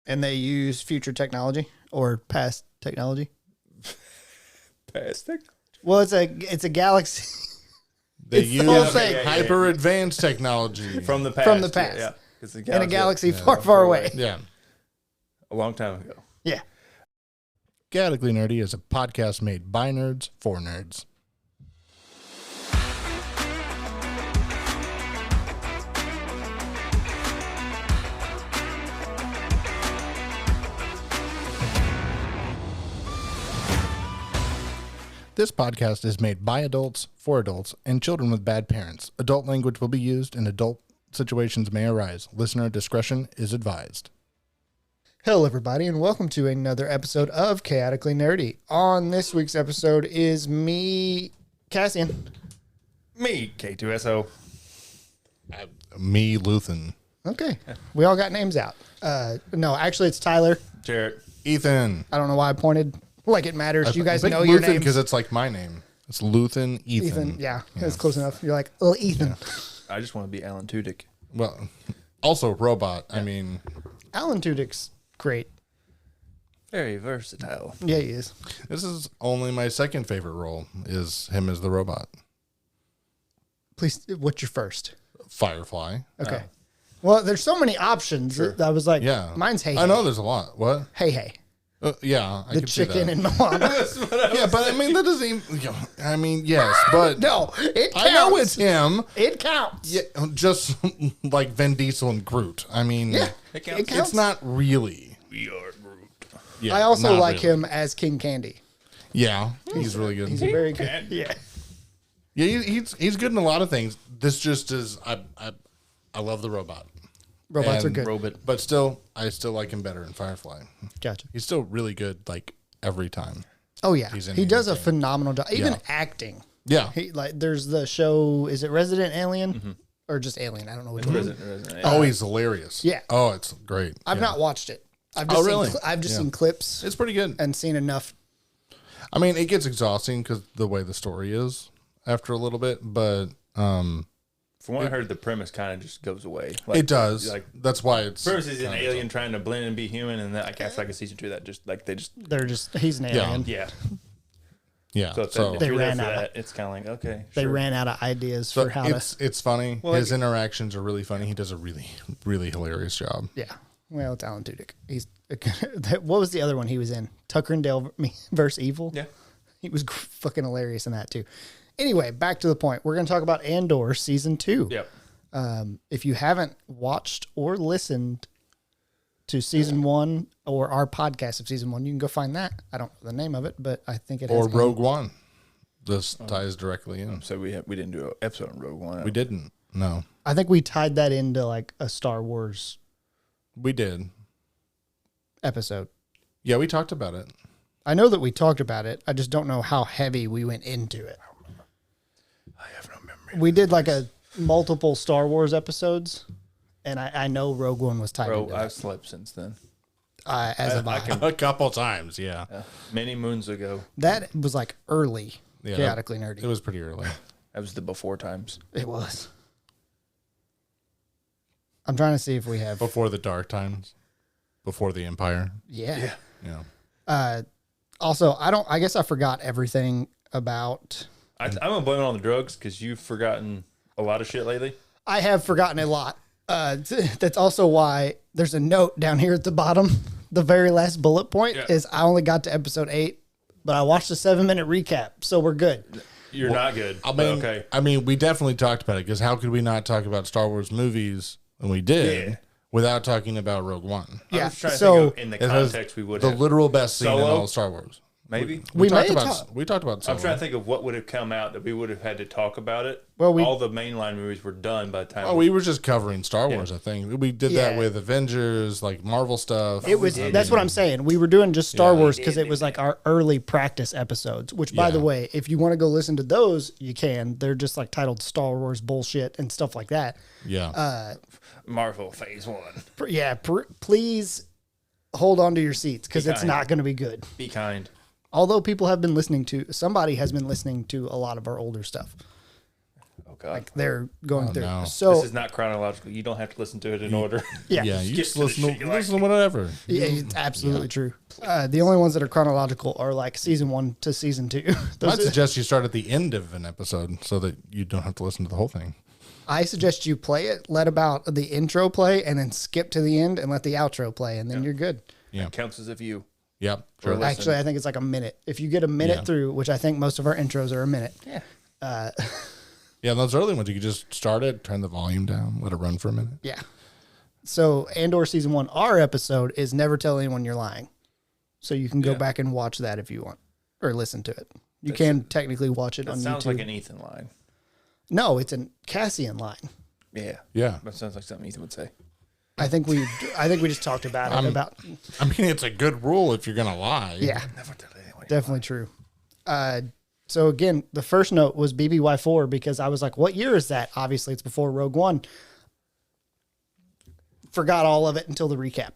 and they use future technology or past technology. Past technology? Well, it's a galaxy. They It's the use whole thing. hyper advanced technology From the past. From the past. Yeah. It's a In a galaxy far, far away. Yeah. A long time ago. Yeah. Chaotically Nerdy is a podcast made by nerds for nerds. This podcast is made by adults, for adults, and children with bad parents. Adult language will be used and adult situations may arise. Listener discretion is advised. Hello, everybody, and welcome to another episode of Chaotically Nerdy. On this week's episode is me, Cassian. Me, K2SO. Me, Luthen. Okay. We all got names out. No, actually, it's Tyler. Jarrett. Ethan. I don't know why I pointed like it matters. You guys know Luthen your names. because it's like my name. It's Luthen, Ethan. Yeah, that's close enough. You're like, oh, Ethan. I just want to be Alan Tudyk. Well, also robot. I mean, Alan Tudyk's great. Very versatile. Yeah, he is. this is only my second favorite role is him as the robot. Please, what's your first? Firefly. Okay. Well, there's so many options. Sure. I was like, Yeah. mine's Hey. I know there's a lot. What? Hey. Yeah, I The could see chicken that. in Moana. Yeah, but I mean, that doesn't even, I mean, yes, but No, it counts. I know it's him. It counts. Yeah, just like Vin Diesel and Groot. I mean, Yeah, It counts. it counts. it's not really. We are Groot. Yeah, I also not like really. him as King Candy. Yeah, he's really good. He's a very good. Candy. Yeah. Yeah, he's good in a lot of things. This just is. I love the robot. Robots are And good. Robot. But still, I still like him better in Firefly. Gotcha. He's still really good, like every time. Oh yeah, He's in he does a anything. phenomenal job. Even Yeah. acting. Yeah, He like there's the show. Is it Resident Alien or just Alien? I don't know which one. Resident. oh, he's hilarious. Yeah. Oh, it's great. I've Yeah. not watched it. I've just really? I've just Yeah. seen clips It's pretty good. and seen enough. I mean, it gets exhausting because the way the story is after a little bit, but From what I heard, the premise kind of just goes away. Like, it does. Like, That's why it's premise is an kinda alien trying to blend and be human, and then I guess like a season 2 that just like they just He's an alien. yeah. Yeah. So, if So, if you're there ran for out of- that, it's kind of like okay. They sure. ran out of ideas so for how to. it's funny. Well, His like- interactions are really funny. He does a really, really hilarious job. Yeah. Well, it's Alan Tudyk. He's what was the other one he was in? Tucker and Dale versus Evil. Yeah. He was fucking hilarious in that too. Anyway, back to the point. We're going to talk about Andor season 2. Yep. If you haven't watched or listened to season 1 or our podcast of season 1, you can go find that. I don't know the name of it, but I think it has. Or Rogue One. This ties directly in. So we didn't do an episode on Rogue One. We didn't. No, I think we tied that into like a Star Wars we did. episode. Yeah, we talked about it. I know that we talked about it. I just don't know how heavy we went into it. I have no memory. We did like a multiple Star Wars episodes, and I know Rogue One was tied Bro, into I've that. slept since then. As a I vibe. can- A couple times, yeah. Many moons ago. That was like early, Yeah, chaotically nerdy. It was pretty early. That was the before times. It was. I'm trying to see if we have. Before the dark times. Before the Empire. Yeah. Yeah. Also, I guess I forgot everything about. I'm gonna blame it on the drugs because you've forgotten a lot of shit lately. I have forgotten a lot. That's also why there's a note down here at the bottom. The very last bullet point is I only got to episode 8, but I watched a 7-minute recap, so we're good. You're not good. I but mean, okay. I mean, we definitely talked about it because how could we not talk about Star Wars movies when we did Yeah. without talking about Rogue One? I'm Yeah. just trying to So think of in the It has context we would the have. literal best scene in Solo? all of Star Wars. Maybe. We talked may about talk- we talked about. I'm Solo. trying to think of what would have come out that we would have had to talk about it. Well, all the mainline movies were done by the time. Oh, we were just covering Star Wars. I think we did that Yeah. with Avengers, like Marvel stuff. It was that's what I'm saying. We were doing just Star Yeah. Wars because it was like our early practice episodes. Which, by the Yeah. way, if you want to go listen to those, you can. They're just like titled Star Wars bullshit and stuff like that. Yeah. Marvel Phase 1. Please hold on to your seats because Be it's kind. not going to be good. Be kind. Although people have been listening to, somebody has been listening to a lot of our older stuff. Oh God. Like they're going through. no. So This is not chronological. You don't have to listen to it in order. yeah, Yeah, you skip just to the listen shit to, you like. listen to whatever. yeah, it's absolutely true. The only ones that are chronological are like season 1 to season 2. I'd suggest you start at the end of an episode so that you don't have to listen to the whole thing. I suggest you play it, let about the intro play, and then skip to the end and let the outro play, and then you're good. Yeah. It counts as a view. Yep. Or Sure. listen. Actually, I think it's like a minute. If you get a minute Yeah. through, which I think most of our intros are a minute. Yeah. Yeah, those early ones, you could just start it, turn the volume down, let it run for a minute. Yeah. So Andor season 1, our episode is Never Tell Anyone You're Lying. So you can go back and watch that if you want, or listen to it. You can technically watch it on YouTube. That sounds like an Ethan line. No, it's a Cassian line. Yeah. Yeah. That sounds like something Ethan would say. I think we just talked about it. I mean, it's a good rule if you're going to lie. Yeah, Never tell anyone. definitely true. So again, the first note was BBY4 because I was like, what year is that? Obviously, it's before Rogue One. Forgot all of it until the recap.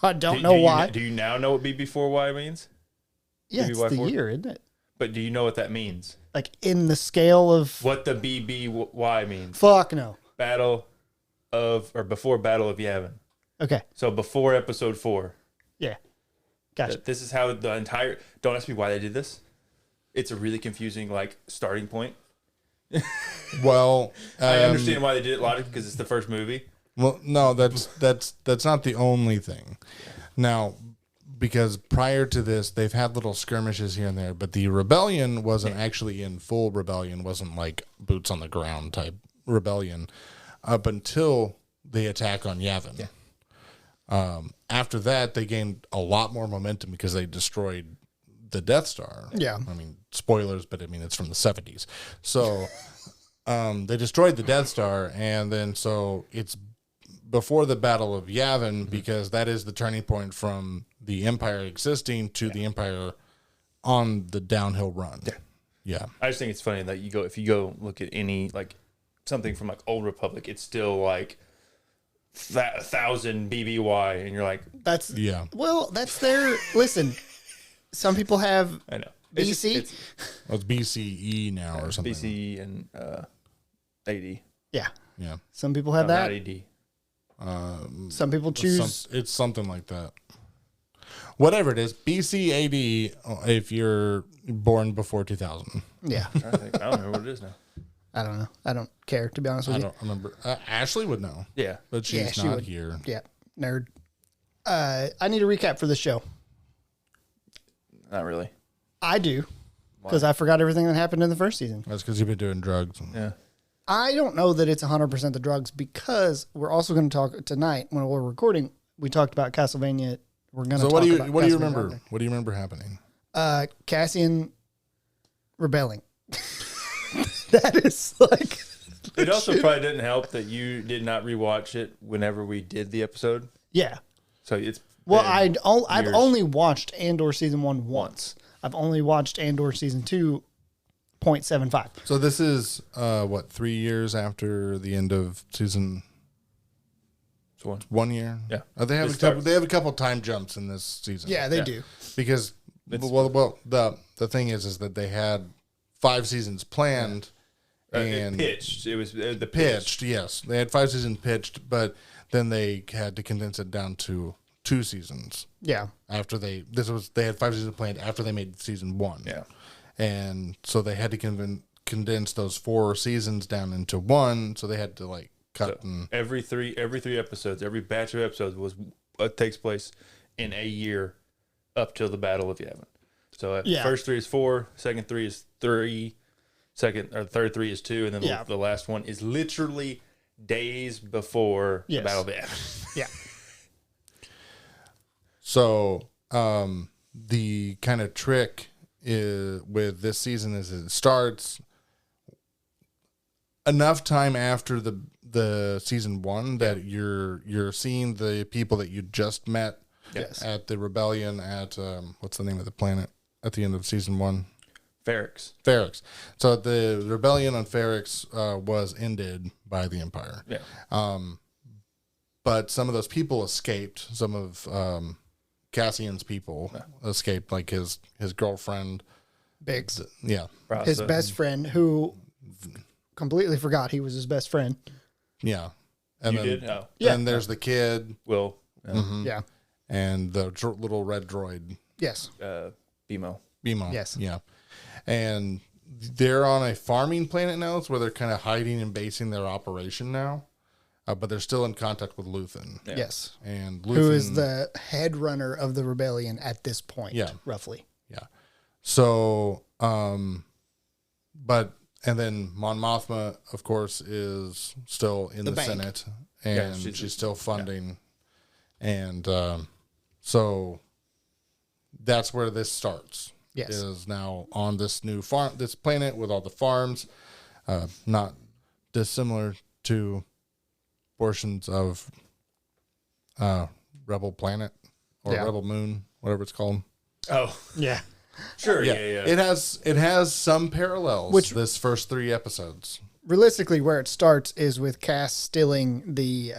I don't know why. Do you now know what BB4Y means? Yeah, it's the BBY4? year, isn't it? But do you know what that means? Like in the scale of... What the BBY means? Fuck no. Before Battle of Yavin. Okay. So before episode 4. Yeah. Gotcha. This is how the entire... Don't ask me why they did this. It's a really confusing, starting point. Well, I understand why they did it logically because it's the first movie. Well, no, that's not the only thing. Now, because prior to this, they've had little skirmishes here and there, but the rebellion wasn't actually in full rebellion, wasn't like boots on the ground type rebellion up until the attack on Yavin. Yeah. After that, they gained a lot more momentum because they destroyed the Death Star. Yeah. I mean, spoilers, but I mean, it's from the 70s. So they destroyed the Death Star, and then so it's before the Battle of Yavin because that is the turning point from the Empire existing to the Empire on the downhill run. Yeah. Yeah. I just think it's funny that if you go look at any, something from, Old Republic, it's still, 1,000 BBY, and you're like... That's their... Listen, some people have I know. BC. It's BCE now or something. BCE and AD. Yeah. Yeah. Some people have that. Not AD. Some people choose... It's something like that. Whatever it is, BC AD if you're born before 2000. Yeah. I don't remember what it is now. I don't know. I don't care, to be honest with I you. don't remember. Ashley would know. Yeah. But she's she not would. here. Yeah. Nerd. I need a recap for the show. Not really. I do. Because I forgot everything that happened in the first season. That's because you've been doing drugs. Yeah. I don't know that it's 100% the drugs because we're also going to talk tonight when we're recording. We talked about Castlevania. We're going to So talk what do you about remember? Castlevania. What do you remember happening? Cassian rebelling. That is like... It also probably didn't help that you did not rewatch it whenever we did the episode. Yeah. So it's... Well, been I've years. only watched Andor season 1 once. I've only watched Andor season 2 0.75. So this is 3 years after the end of season. So 1 year. Yeah. They have they have a couple time jumps in this season. Yeah, they do. Because the thing is that they had 5 seasons planned and pitched. It was the pitched. Yes, they had 5 seasons pitched, but then they had to condense it down to 2 seasons. Yeah. After they had 5 seasons planned after they made season 1. Yeah. And so they had to condense those 4 seasons down into 1. So they had to cut and every three episodes, every batch of episodes takes place in a year up till the Battle of Yavin. So first 3 is 4, second 3 is 3, third 3 is 2, and then the last one is literally days before the Battle of Yavin. Yeah. So the kind of trick with this season is it starts enough time after the season 1 that you're seeing the people that you just met at the rebellion at what's the name of the planet at the end of season 1? Ferrix. So the rebellion on Ferrix was ended by the Empire. Yeah. But some of those people escaped. Some of Cassian's people escaped, like his girlfriend. Biggs. Yeah. His best friend who Completely forgot he was his best friend. Yeah. And you then, did? Oh. Then there's the kid. Will. Yeah. And the little red droid. Yes. BMO. Yes. Yeah. And they're on a farming planet now. It's where they're kind of hiding and basing their operation now. But they're still in contact with Luthen. Yeah. Yes. And Luthen, who is the head runner of the rebellion at this point, roughly. Yeah. So, and then Mon Mothma, of course, is still in the Senate. And she's still funding. Yeah. And so that's where this starts. Yes. Is now on this new farm, this planet with all the farms, not dissimilar to portions of Rebel Planet or Rebel Moon, whatever it's called. Oh, yeah, sure, yeah. It has some parallels. Which this first 3 episodes, realistically, where it starts is with Cass stealing the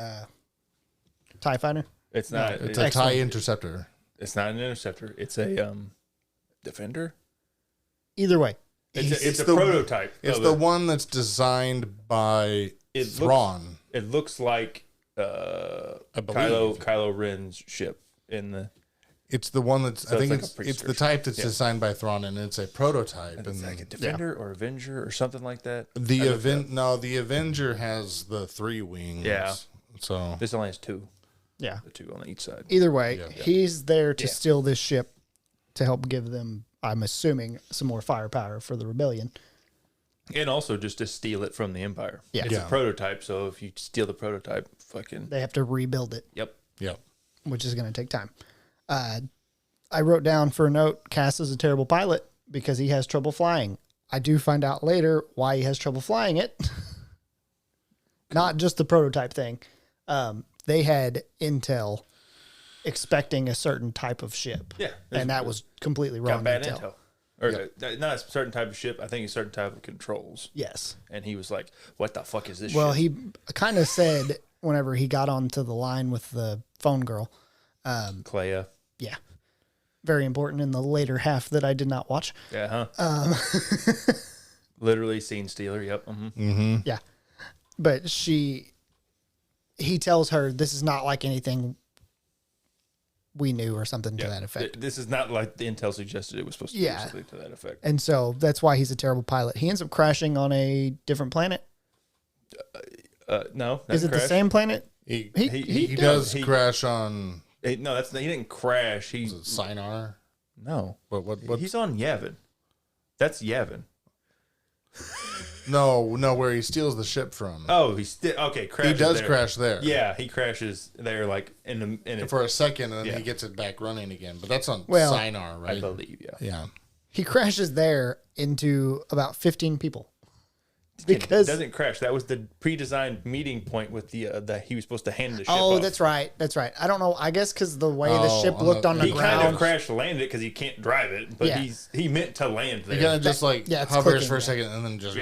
TIE fighter. It's not. It's a TIE interceptor. It's not an interceptor. It's a Defender. Either way, it's a prototype. It's the one that's designed by Thrawn. It looks like Kylo Ren's ship in the. It's the one that's. I think it's the type that's designed by Thrawn, and it's a prototype. It's like a Defender or Avenger or something like that. The Avenger has the 3 wings. Yeah. So this only has 2. Yeah, the 2 on each side. Either way, he's there to steal this ship to help give them, I'm assuming, some more firepower for the rebellion. And also just to steal it from the Empire. Yeah. It's a prototype, so if you steal the prototype, they have to rebuild it. Yep. Which is going to take time. I wrote down for a note, Cass is a terrible pilot because he has trouble flying. I do find out later why he has trouble flying it. Not just the prototype thing. They had intel expecting a certain type of ship. Yeah. And that was completely wrong. Got bad intel. Or not a certain type of ship, I think a certain type of controls. Yes. And he was like, what the fuck is this Well, shit? he kind of said whenever he got onto the line with the phone girl. Clea. Yeah. Very important in the later half that I did not watch. Yeah, literally scene stealer, yep. Yeah. But he tells her this is not like anything we knew or something to that effect. This is not like the intel suggested it was supposed to be something to that effect. And so that's why he's a terrible pilot. He ends up crashing on a different planet. No. Is it the same planet? He does crash on... No, he didn't crash. He Sinar. No. What? He's on Yavin. That's Yavin. No, where he steals the ship from. Oh, okay. Crashes he does there. crash there. Yeah, he crashes there, like for a second, and then he gets it back running again. But that's on Sinar, right? I believe, yeah. He crashes there into about 15 people. Because it doesn't crash. That was the pre-designed meeting point with the he was supposed to hand the ship. Oh, off. That's right. I don't know. I guess because the way the ship looked on the ground, he kind of crash landed it because he can't drive it, but he meant to land there. He kind of just hovers for a second and then just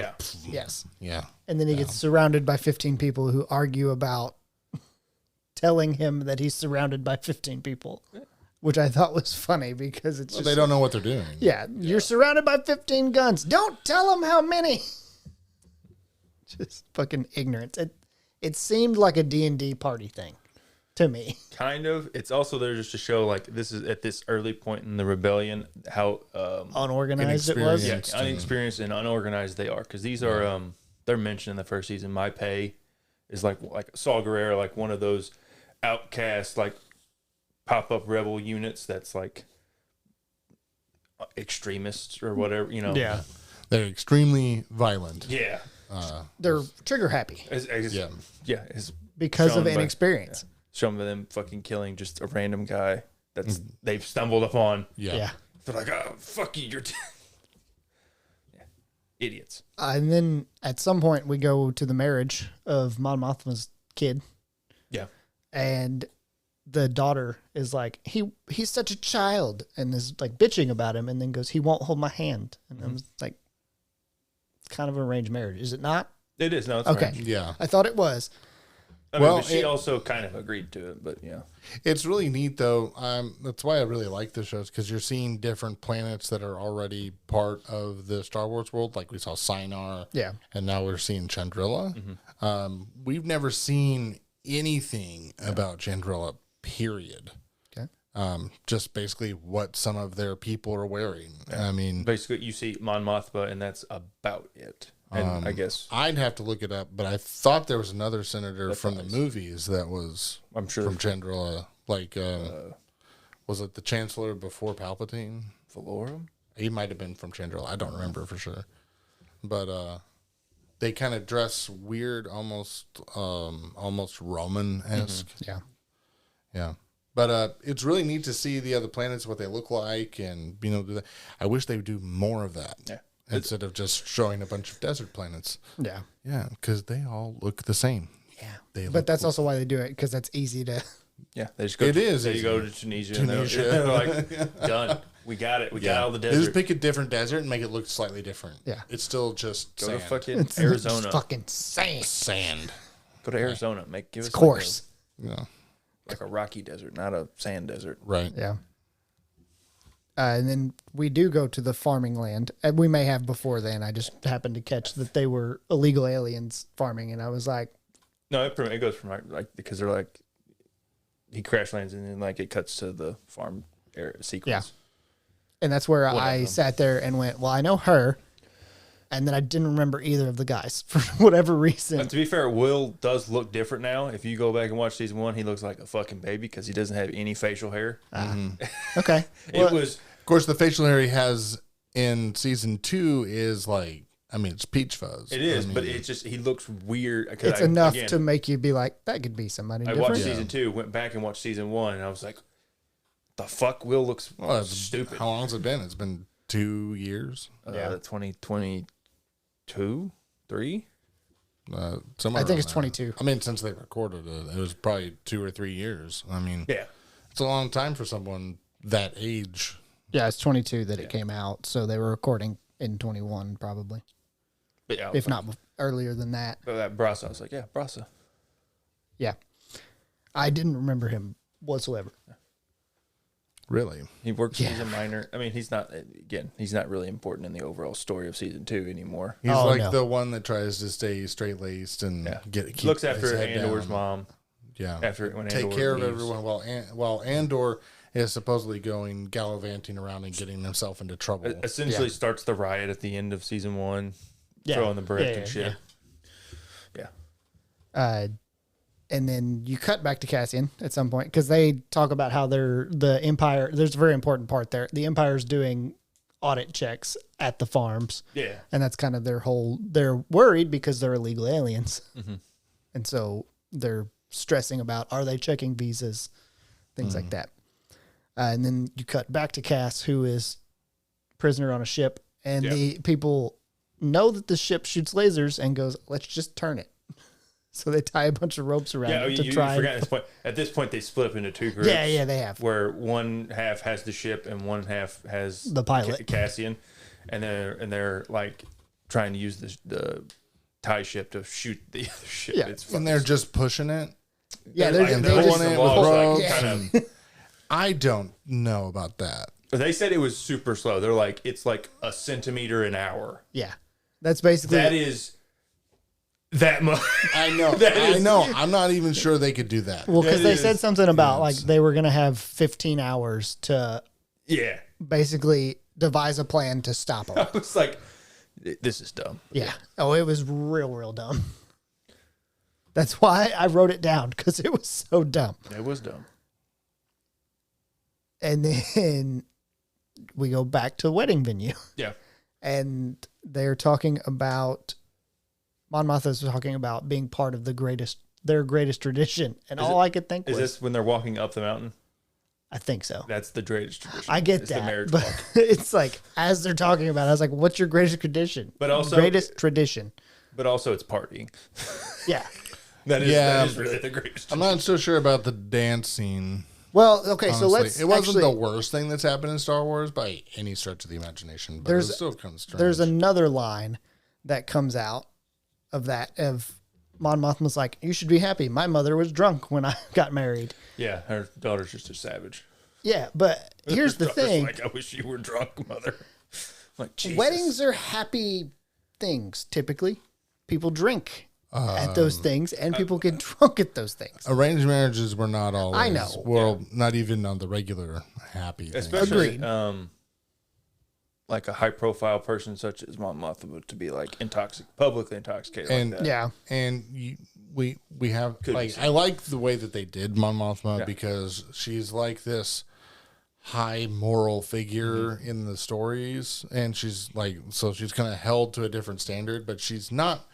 yes, yeah, and then he gets surrounded by 15 people who argue about telling him that he's surrounded by 15 people. Which I thought was funny because it's just, they don't know what they're doing. Yeah, you're surrounded by 15 guns. Don't tell them how many. Just fucking ignorance. It seemed like a D&D party thing to me. Kind of. It's also there just to show like this is at this early point in the rebellion how unorganized it was. Yeah, inexperienced and unorganized they are because these are they're mentioned in the first season. My pay is like Saw Gerrera, like one of those outcast like pop-up rebel units that's like extremists or whatever, you know. Yeah. They're extremely violent. Yeah. They're trigger happy. Because of inexperience. Some of them fucking killing just a random guy that's they've stumbled upon. Yeah. They're like, oh, fuck you, you're idiots. And then at some point we go to the marriage of Mon Mothma's kid. Yeah. And the daughter is like, he's such a child, and is like bitching about him, and then goes, he won't hold my hand. And I was like, it's kind of an arranged marriage, is it not? It is. No, it's okay. arranged. Yeah. I thought it was. I mean, but she also kind of agreed to it, but yeah. It's really neat, though. That's why I really like the shows, because you're seeing different planets that are already part of the Star Wars world. Like we saw Sinar, and now we're seeing Chandrilla. Mm-hmm. We've never seen anything about Chandrilla, period. Okay. Just basically what some of their people are wearing. Yeah. I mean, basically, you see Mon Mothma, and that's about it. And I guess I'd have to look it up, but I thought there was another senator from the movies that was, I'm sure, from Chandrilla. Like, was it the Chancellor before Palpatine? Valorum? He might have been from Chandrilla. I don't remember for sure. But they kind of dress weird, almost Roman-esque. Mm-hmm. Yeah. But it's really neat to see the other planets, what they look like, and do that. I wish they would do more of that. Yeah. Instead of just showing a bunch of desert planets. Yeah. Yeah, because they all look the same. Yeah. But that's also why they do it, because that's easy to... Yeah, they just go. They go to Tunisia. And they're like, done. We got it. We got all the desert. They just pick a different desert and make it look slightly different. Yeah. It's still just go sand. to fucking Arizona. It's fucking sand. Sand. Go to Arizona. Give us course. Like a rocky desert, not a sand desert. Right. Yeah. And then we do go to the farming land. And we may have before then. I just happened to catch that they were illegal aliens farming. And I was like... No, it goes from like because they're like... He crash lands and then like it cuts to the farm area sequence. Yeah. And that's where I sat there and went, well, I know her. And then I didn't remember either of the guys for whatever reason. But to be fair, Will does look different now. If you go back and watch season 1, he looks like a fucking baby because he doesn't have any facial hair. Okay. Of course, the facial hair he has in season 2 is like, I mean, it's peach fuzz. It is, but it's just, he looks weird. It's enough to make you be like, that could be somebody different. I watched season 2, went back and watched season 1, and I was like, the fuck? Will looks stupid. How long has it been? It's been 2 years. 2022, 3? I think it's 22. I mean, since they recorded it, it was probably 2 or 3 years. I mean, it's a long time for someone that age. Yeah, it's 22 that it came out, so they were recording in 21 probably. But yeah, if not earlier than that. But that Brasa, I was like, Brasa. Yeah. I didn't remember him whatsoever. Really? He works as a minor. I mean, he's not really important in the overall story of season 2 anymore. He's the one that tries to stay straight-laced and looks after Andor's mom. Yeah. When take care of everyone while Andor is supposedly going gallivanting around and getting himself into trouble. Essentially starts the riot at the end of season 1, throwing the brick and shit. Yeah. And then you cut back to Cassian at some point because they talk about how the Empire. There's a very important part there. The Empire's doing audit checks at the farms. Yeah, and that's kind of their whole. They're worried because they're illegal aliens, and so they're stressing about are they checking visas, things like that. And then you cut back to Cass, who is prisoner on a ship, and the people know that the ship shoots lasers and goes, let's just turn it. So they tie a bunch of ropes around it to try. You forgot this point. At this point, they split up into 2 groups. Yeah, they have. Where one half has the ship and one half has the pilot, Cassian, and they're like trying to use the TIE ship to shoot the other ship. Yeah, and they're just pushing it. Yeah, they're pulling it with ropes. I don't know about that. They said it was super slow. They're like, it's like a centimeter an hour. Yeah. That's basically... That is that much. I know. I know. I'm not even sure they could do that. Well, because they said something about like they were going to have 15 hours to basically devise a plan to stop them. I was like, this is dumb. Yeah. Oh, it was real dumb. That's why I wrote it down, because it was so dumb. It was dumb. And then we go back to the wedding venue. Yeah. And they're talking about, Mon Mothma's talking about being part of their greatest tradition. And I could think was... Is this when they're walking up the mountain? I think so. That's the greatest tradition. I get that. The marriage but walk. It's like, as they're talking about it, I was like, what's your greatest tradition? But also... Greatest tradition. But also it's partying. Yeah. That is really the greatest tradition. I'm not so sure about the dance scene. Well, okay, honestly. so let's. It wasn't the worst thing that's happened in Star Wars by any stretch of the imagination, but it still kind of strange. There's another line that comes out of Mon Mothma's like, you should be happy. My mother was drunk when I got married. Yeah, her daughter's just a savage. Yeah, but here's the thing. Like, I wish you were drunk, mother. Like, Jesus. Weddings are happy things, typically. People drink at those things, and people get drunk at those things. Arranged marriages were not always. I know. Well, not even on the regular happy thing. Especially, like a high-profile person such as Mon Mothma to be like publicly intoxicated and, like that. Yeah. And we have, like, I like the way that they did Mon Mothma because she's like this high moral figure in the stories, and she's like, so she's kind of held to a different standard, but she's not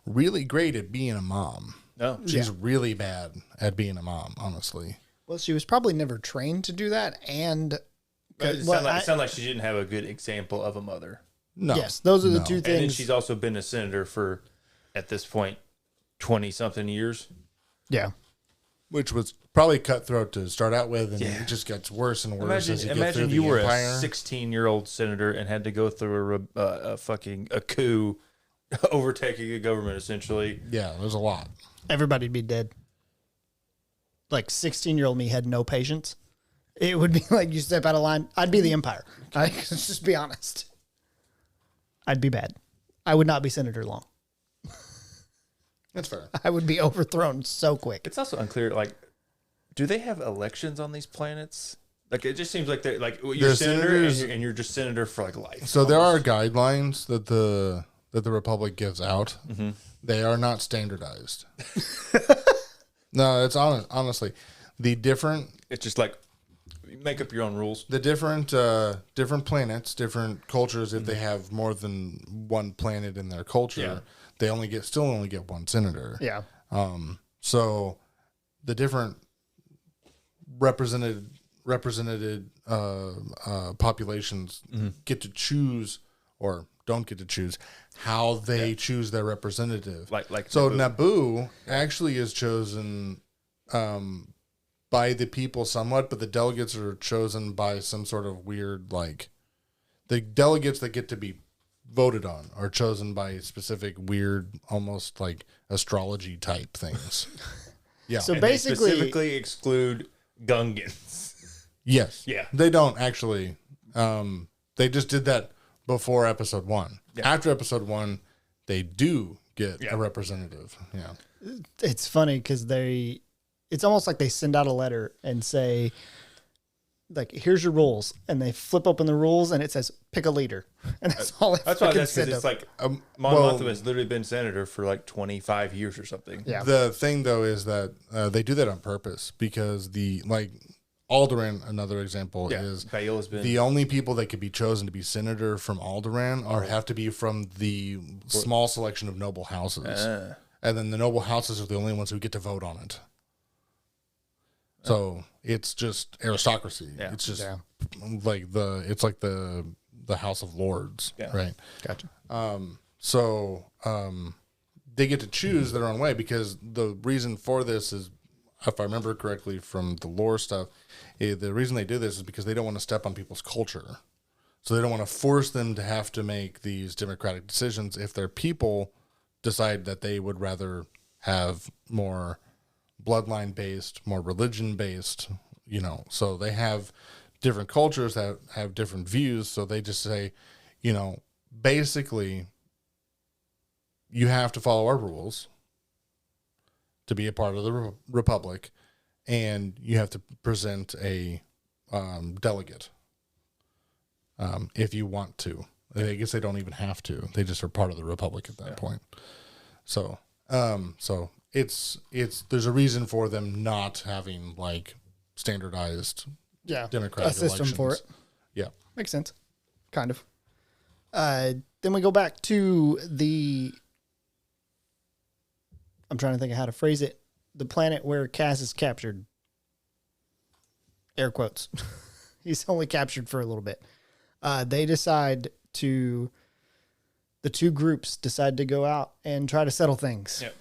really great at being a mom. No, she's really bad at being a mom, honestly. Well, she was probably never trained to do that, and it sounded like she didn't have a good example of a mother. No. Yes, those are the two things. And then she's also been a senator for, at this point, 20-something years. Yeah. Which was probably cutthroat to start out with, and it just gets worse and worse as you get through the you were empire. a 16-year-old senator and had to go through a coup, overtaking a government, essentially. Yeah, there's a lot. Everybody'd be dead. Like 16-year-old me had no patience. It would be like you step out of line. I'd be the Empire. Let's just be honest. I'd be bad. I would not be senator long. That's fair. I would be overthrown so quick. It's also unclear, like, do they have elections on these planets? Like, it just seems like they're like you're senator and you're just senator for like life. So there are guidelines that the Republic gives out. Mm-hmm. They are not standardized. No, it's honestly the different. It's just like you make up your own rules. The different planets, different cultures. If they have more than one planet in their culture, they still only get one senator. Yeah. So the different represented populations get to choose or don't get to choose how they choose their representative. Like so Naboo actually is chosen by the people somewhat, but the delegates are chosen by some sort of weird, like, the delegates that get to be voted on are chosen by specific weird, almost like astrology type things. Yeah. So and basically, they specifically exclude Gungans. Yes. Yeah. They don't actually. They just did that before episode 1. Yeah. After episode 1, they do get a representative. Yeah. It's funny because it's almost like they send out a letter and say, like, here's your rules. And they flip open the rules and it says, pick a leader. And that's all it That's why that's because it's like, Mon Mothma has literally been senator for like 25 years or something. Yeah. The thing, though, is that they do that on purpose because Alderaan, another example, is the only people that could be chosen to be senator from Alderaan have to be from the small selection of noble houses. And then the noble houses are the only ones who get to vote on it. So it's just aristocracy. Yeah. It's just like the House of Lords, right? Gotcha. So they get to choose their own way because the reason for this is, if I remember correctly from the lore stuff, the reason they do this is because they don't want to step on people's culture. So they don't want to force them to have to make these democratic decisions if their people decide that they would rather have more bloodline-based, more religion-based, So they have different cultures that have different views, so they just say, basically, you have to follow our rules to be a part of the Republic, and you have to present a delegate if you want to. I guess they don't even have to. They just are part of the Republic at that point. So, it's there's a reason for them not having like standardized democratic a system elections. for it. Yeah, makes sense, kind of. Then we go back to I'm trying to think of how to phrase it. The planet where Cass is captured. Air quotes. He's only captured for a little bit. The two groups decide to go out and try to settle things. Yep.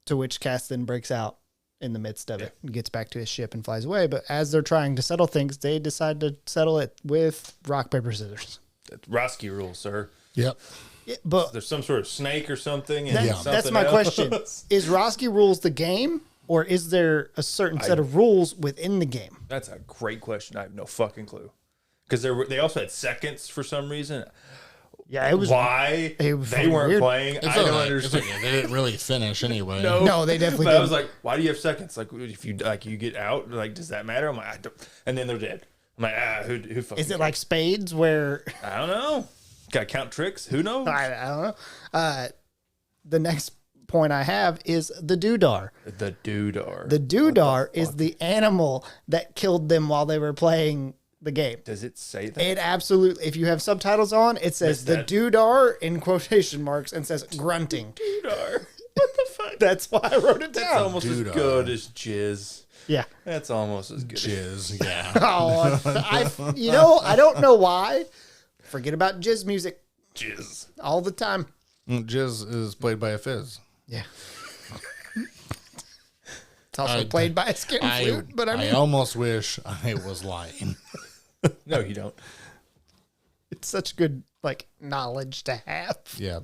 To which Cass then breaks out in the midst of it and gets back to his ship and flies away. But as they're trying to settle things, they decide to settle it with rock, paper, scissors. That's Roski rules, sir. Yep. Yeah, but There's some sort of snake or something. And that's my question. Is Roski Rules the game, or is there a certain set of rules within the game? That's a great question. I have no fucking clue. Because they also had seconds for some reason. Yeah, it was why they weren't weird. Playing. I don't understand. They didn't really finish anyway. No, they definitely But didn't. I was like, why do you have seconds? Like, if you get out, like, does that matter? I'm like, I don't. And then they're dead. I'm like, who fucking? Is it like spades where? I don't know. Got to count tricks. Who knows? I don't know. The next point I have is the Doodar. The Doodar. The Doodar is the animal that killed them while they were playing the game. Does it say that? It absolutely. If you have subtitles on, it says the Doodar in quotation marks and says grunting. Doodar. What the fuck? That's why I wrote it down. That's almost Doodar. as good as jizz. Yeah. That's almost as good. Jizz, yeah. I don't know why. Forget about jizz music Jizz. all the time. Jizz is played by a fizz. Yeah. It's also played by a skin flute, but I mean, almost wish I was lying. No, you don't. it's such good knowledge to have. Yeah.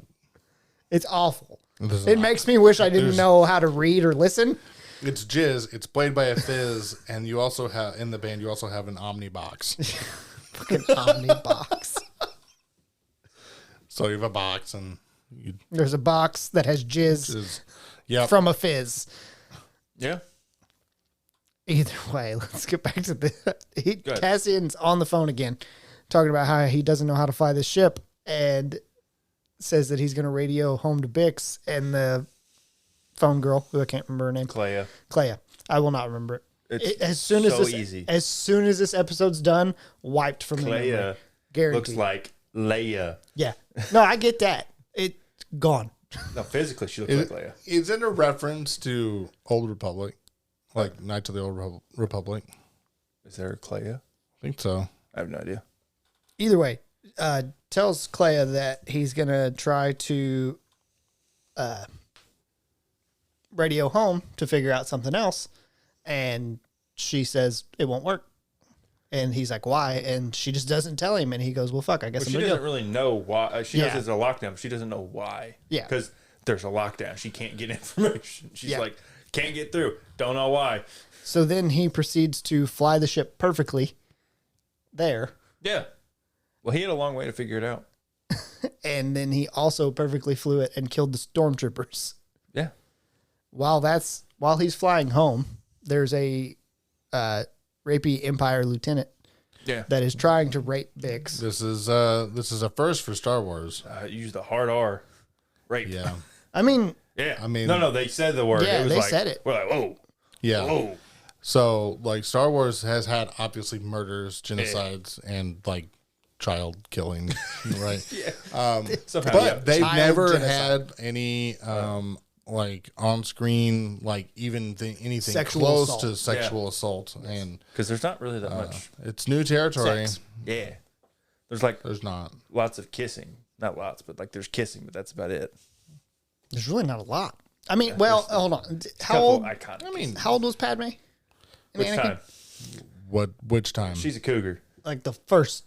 It's awful. It It makes me wish I didn't know how to read or listen. It's jizz. It's played by a fizz, and you also have in the band. You also have an omni box. Fucking Omni box. So you have a box, and There's a box that has jizz from a fizz. Yeah. Either way, let's get back to Cassian's on the phone again, talking about how he doesn't know how to fly this ship, and says that he's going to radio home to Bix, and the phone girl, who I can't remember her name, Clea. I will not remember it. As soon as this episode's done, wiped from the memory. Guaranteed. Looks like Leia. Yeah. No, I get that. It's gone. No, physically she looks like Leia. Is it a reference to Old Republic, like Knights of the Old Republic? Is there a Clea? I think so. I have no idea. Either way, tells Clea that he's going to try to radio home to figure out something else. And she says it won't work. And he's like, why? And she just doesn't tell him. And he goes, well, fuck, I guess she doesn't really know why. She knows it's a lockdown, but she doesn't know why. Yeah. Because there's a lockdown. She can't get information. She's like, can't get through. Don't know why. So then he proceeds to fly the ship perfectly there. Yeah. Well, he had a long way to figure it out. And then he also perfectly flew it and killed the stormtroopers. Yeah. While he's flying home, there's a rapey Empire lieutenant that is trying to rape Bix. This is a first for Star Wars. Use the hard R. Rape. Yeah. I mean, no, they said the word. Yeah, it was they like, said it. We're like, whoa. Yeah. Whoa. So Star Wars has had obviously murders, genocides, and child killing, right? But they've never had any on screen anything sexual close assault. to sexual assault, and because there's not really that much. it's new territory. Sex. Yeah. There's not lots of kissing. Not lots, but there's kissing, but that's about it. There's really not a lot. I mean, hold on. How old? How old was Padme? Which time? Which time? She's a cougar. Like the first.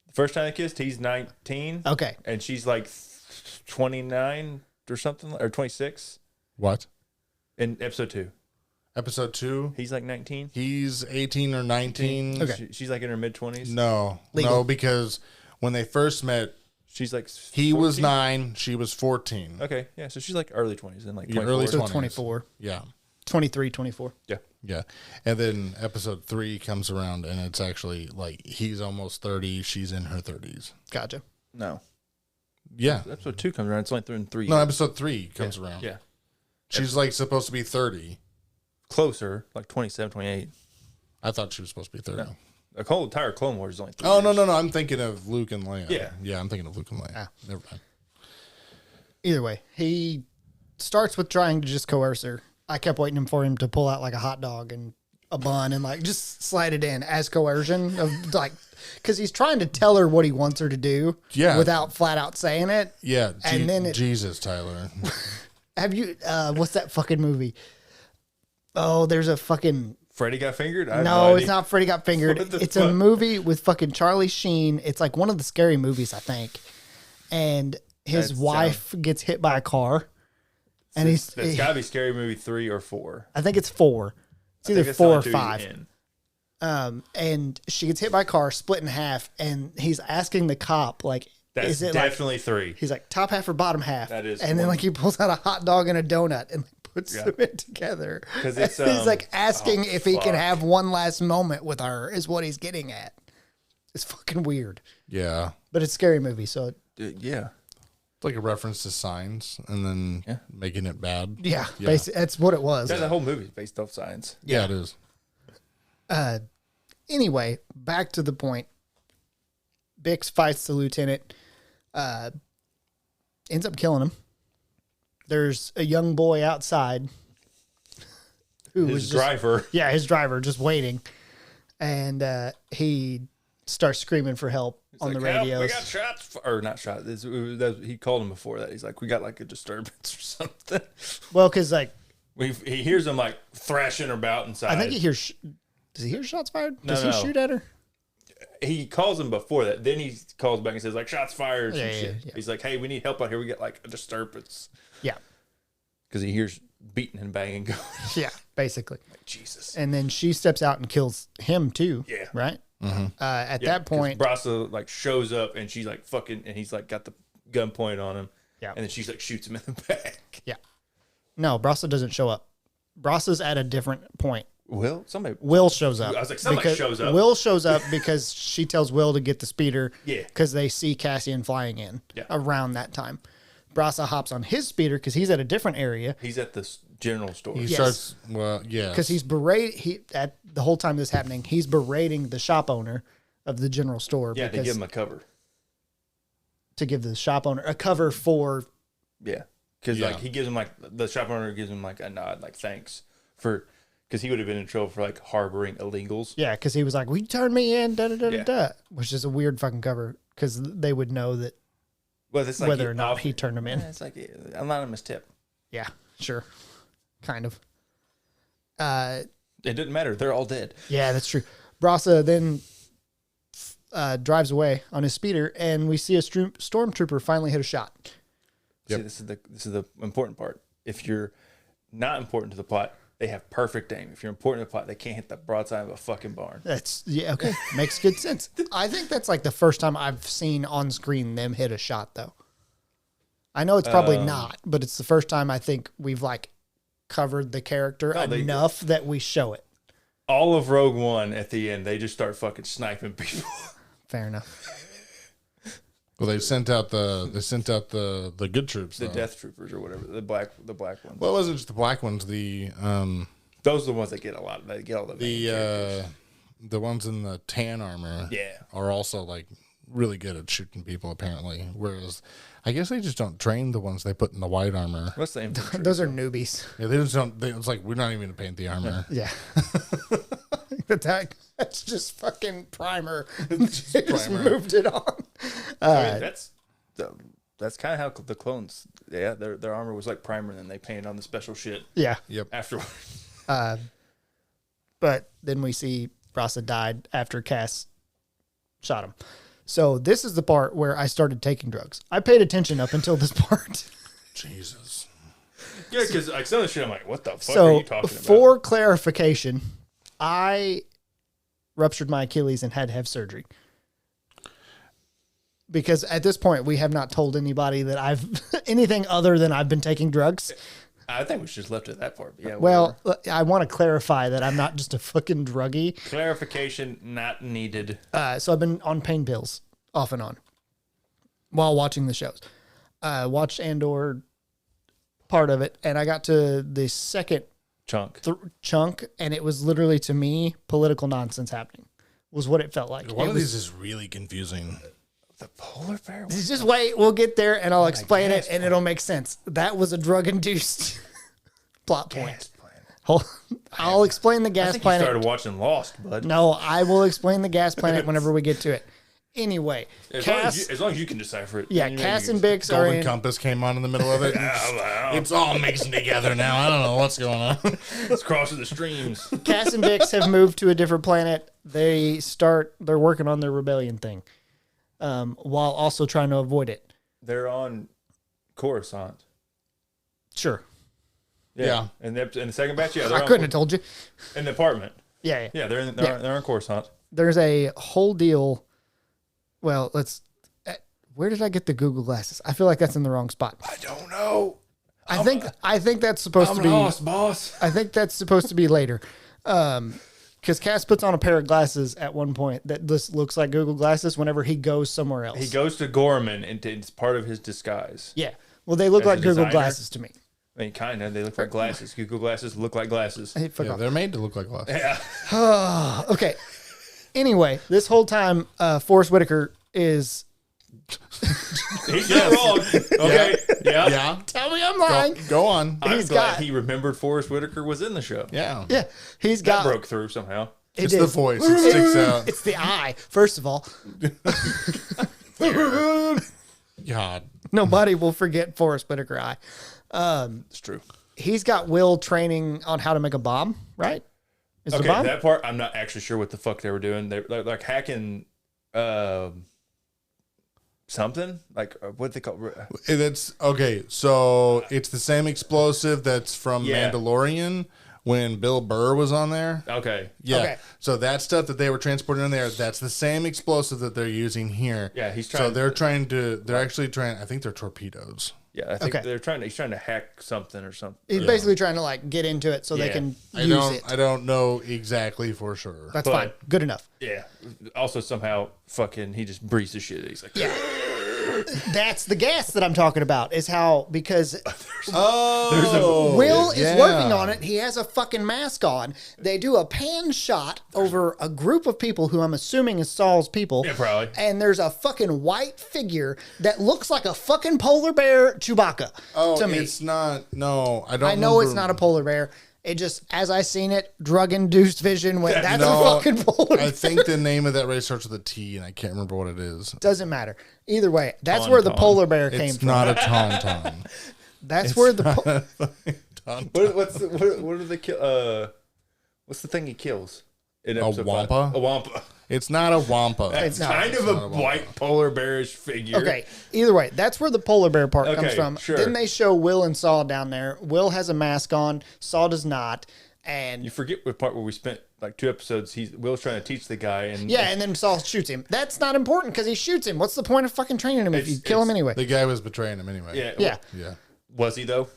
The first time they kissed, he's 19. Okay. And she's 29 or something, or 26. What? In episode 2. Episode 2? He's 19. He's 18 or 19. Okay. She's in her mid-20s. No. Legal. No, because when they first met, she's he 14? was 9, she was 14. Okay, yeah, so she's early 20s and 24. Early 20s. 24. Yeah. 23, 24. Yeah. Yeah. And then episode 3 comes around and it's actually he's almost 30, she's in her 30s. Gotcha. No. Yeah. Episode 2 comes around, it's only 3 and 3. No, episode 3 comes around. Yeah. She's supposed to be 30. Closer, 27, 28. I thought she was supposed to be 30. No. The whole entire Clone Wars is only 3 Oh, years. no. I'm thinking of Luke and Leia. Yeah. Yeah, I'm thinking of Luke and Leia. Never mind. Either way, he starts with trying to just coerce her. I kept waiting for him to pull out a hot dog and a bun and just slide it in as coercion of because he's trying to tell her what he wants her to do without flat out saying it. Yeah. And then Jesus, Tyler. Have you, what's that fucking movie? Oh, there's a fucking... Freddy Got Fingered? No, it's not Freddy Got Fingered. It's a movie with fucking Charlie Sheen. It's one of the scary movies, I think. and his wife gets hit by a car. And it's got to be Scary Movie 3 or 4. I think it's 4. It's either 4 or 5. And she gets hit by a car, split in half, and he's asking the cop, like, is it definitely like, 3? He's like, top half or bottom half? That is. And then like he pulls out a hot dog and a donut and puts them in together. Because he's like asking if he can have one last moment with her is what he's getting at. It's fucking weird. Yeah. But it's a scary movie, so yeah. It's like a reference to Signs and then making it bad. Yeah. Basically, that's what it was. The whole movie is based off Signs. Yeah, it is. Anyway, back to the point. Bix fights the lieutenant, ends up killing him. There's a young boy outside who was his driver. Yeah, his driver just waiting. And he starts screaming for help on the radios. We got shots. Or not shots. He called him before that. He's like, we got like a disturbance or something. Well, because like... he hears them like thrashing about inside. I think he hears... Does he hear shots fired? Does he shoot at her? He calls him before that. Then he calls back and says, like, shots fired. Yeah. He's like, hey, we need help out here. We get like a disturbance. Yeah. Because he hears beating and banging going. Yeah, basically. Like, Jesus. And then she steps out and kills him too. Yeah. Right? Mm-hmm. At that point, Brasa like shows up and she's like fucking, and he's like got the gun pointed on him. Yeah. And then she's like shoots him in the back. Yeah. No, Brasa doesn't show up. Brasa's at a different point. Will shows up. I was like, somebody shows up. Will shows up because she tells Will to get the speeder. Yeah. Because they see Cassian flying in around that time. Brasa hops on his speeder because he's at a different area. He's at the general store. He starts, because he's at the whole time this is happening, he's berating the shop owner of the general store. Yeah, to give him a cover. To give the shop owner a cover for. Yeah. Because like he gives him like, the shop owner gives him like a nod, like thanks for. Because he would have been in trouble for like harboring illegals. Yeah, because he was like, "We turned me in," which is a weird fucking cover because they would know that whether or not he turned them in. It's like anonymous tip. Yeah, sure, kind of. It didn't matter; they're all dead. Yeah, that's true. Brasa then drives away on his speeder, and we see a stormtrooper finally hit a shot. Yep. See, this is the important part. If you're not important to the plot, they have perfect aim. If you're important to the plot, they can't hit the broadside of a fucking barn. Okay. Makes good sense. I think that's like the first time I've seen on screen them hit a shot, though. I know it's probably not, but it's the first time I think we've like covered the character enough that we show it. All of Rogue One at the end, they just start fucking sniping people. Fair enough. Well, they sent out the good troops, the Death Troopers or whatever, the black ones. Well, it wasn't just the black ones. Those are the ones that get a lot. They get all the ones in the tan armor. Are also like really good at shooting people apparently. Whereas I guess they just don't train the ones they put in the white armor. What's the infantry? Those are newbies. Yeah, they just don't. It's like we're not even gonna paint the armor. Yeah. That's just fucking primer. Just moved it on. That's kind of how the clones. Yeah, their armor was like primer, and then they painted on the special shit. Yeah. Yep. Afterwards. But then we see Brasa died after Cass shot him. So this is the part where I started taking drugs. I paid attention up until this part. Jesus. Yeah, because like some of the shit, I'm like, what the fuck are you talking about? For clarification, I ruptured my Achilles and had to have surgery. Because at this point, we have not told anybody that I've anything other than I've been taking drugs. I think we should just left it at that part. Yeah. Well, I want to clarify that I'm not just a fucking druggie. Clarification not needed. So I've been on pain pills off and on while watching the shows. Watched Andor, part of it, and I got to the second chunk, and it was literally, to me, political nonsense happening. Was what it felt like. One of these is really confusing. The polar bear? Just wait, we'll get there, and I'll explain it, and it'll make sense. That was a drug-induced plot point. I'll explain the gas planet. You started watching Lost, bud. No, I will explain the gas planet whenever we get to it. Anyway, as long as you can decipher it. Yeah, Cass and Bix are in. Golden Compass came on in the middle of it. It's all mixing together now. I don't know what's going on. It's crossing the streams. Cass and Bix have moved to a different planet. They're working on their rebellion thing, while also trying to avoid it. they're on Coruscant. Sure. Yeah. And in the second batch, I couldn't have told you. In the apartment. Yeah. Yeah, they're on Coruscant. There's a whole deal. Well, where did I get the Google glasses? I feel like that's in the wrong spot. I don't know. I think that's supposed to be lost, boss. I think that's supposed to be later. Because Cass puts on a pair of glasses at one point that just looks like Google glasses whenever he goes somewhere else. He goes to Gorman, and it's part of his disguise. Yeah. Well, they look like Google glasses to me. I mean, kind of. They look like glasses. Google glasses look like glasses. Hey, they're made to look like glasses. Yeah. Okay. Anyway, this whole time, Forrest Whitaker is... He's not wrong. Okay. Yeah. Tell me I'm lying. Go on. I'm glad he remembered Forrest Whitaker was in the show. Yeah. Yeah. That broke through somehow. It's the voice. It sticks out. It's the eye, first of all. God. Nobody will forget Forrest Whitaker eye. It's true. He's got Will training on how to make a bomb, right? Is it a Okay, bomb? that part, I'm not actually sure what the fuck they were doing. They're like hacking something. Like, what they call That's okay. So it's the same explosive that's from Mandalorian when Bill Burr was on there. Okay. Yeah. Okay. So that stuff that they were transporting in there, that's the same explosive that they're using here. Yeah, he's So trying. they're actually trying. I think they're torpedoes. Yeah, I think Okay. he's trying to hack something or something. He's basically trying to like get into it so they can use it. I don't know exactly for sure. That's fine. Good enough. Yeah. Also, somehow, fucking, he just breezes shit. He's like, Yeah. That's the gas that I'm talking about, is how, because Will is working on it. He has a fucking mask on. They do a pan shot over a group of people who I'm assuming is Saul's people. Yeah, probably. And there's a fucking white figure that looks like a fucking polar bear Chewbacca to me. It's not. No, I don't. I know it's not a polar bear. It just, as I seen it, drug-induced vision went, that's a fucking polar bear. I think the name of that race starts with a T, and I can't remember what it is. Doesn't matter. Either way, that's where the polar bear came It's from. not a tauntaun. That's where the... what do they kill? What's the thing he kills? In episode wampa? 5? A wampa. It's not a wampa. It's kind of a white polar bearish figure. Okay, either way, that's where the polar bear part comes from. Sure. Then they show Will and Saul down there. Will has a mask on. Saul does not. And You forget what part where we spent like 2 episodes. Will's trying to teach the guy, and and then Saul shoots him. That's not important because he shoots him. What's the point of fucking training him if you kill him anyway? The guy was betraying him anyway. yeah. Yeah. Was he though?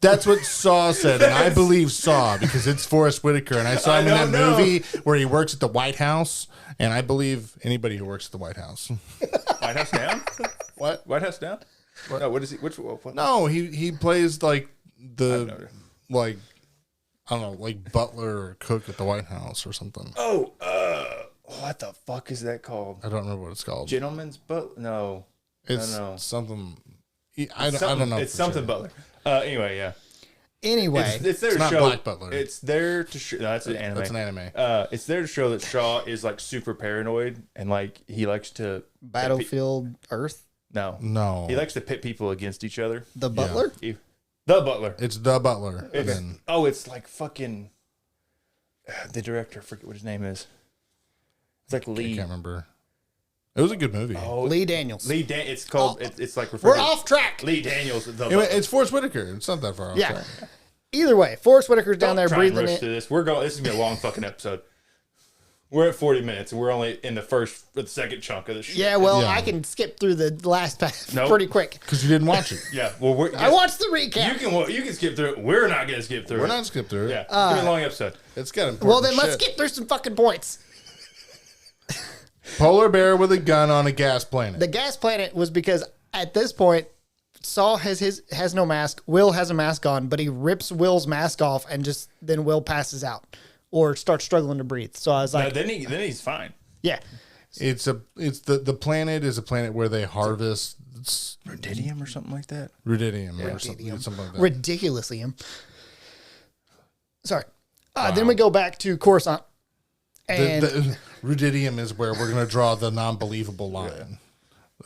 That's what Saw said, and I believe Saw because it's Forrest Whitaker, and I saw him in that movie where he works at the White House, and I believe anybody who works at the White House. White House down? What? White House down? No, what is he? What? No, he plays like the like I don't know, like butler or cook at the White House or something. Oh, what the fuck is that called? I don't remember what it's called. Gentleman's Butler? No, It's no. something. I don't know. It's something Butler. Anyway, yeah. Anyway, it's there to not show. Black Butler. It's there to show. No, that's an anime. That's an anime. It's there to show that Shaw is like super paranoid and like he likes to Battlefield Earth, No. He likes to pit people against each other. the butler. The Butler. It's the Butler. It's like fucking the director. I forget what his name is. It's like Lee. I can't remember. It was a good movie. Oh, Lee Daniels. It's called. It's like We're off track. Lee Daniels. Anyway, it's Forrest Whitaker. It's not that far off. Yeah. Either way, Forrest Whitaker's down there Try breathing and rush it. through this. This is gonna be a long fucking episode. We're at 40 minutes, and we're only in the second chunk of the show. Yeah, well, I can skip through the last pass pretty quick. Because you didn't watch it. Yeah, well, I watched the recap. You can skip through it. We're not gonna skip through it. We're not skip through it. Yeah, it's gonna be a long episode. It's got important Well, then let's shit. get through some fucking points. Polar bear with a gun on a gas planet. The gas planet was because at this point, Saul has no mask. Will has a mask on, but he rips Will's mask off, and then Will passes out or starts struggling to breathe. So I was like, then he's fine. the yeah, planet is a planet where they harvest Rudidium or something like that. rudidium or something like that. ridiculously. Sorry. Then we go back to Coruscant. And The rudidium is where we're going to draw the non-believable line.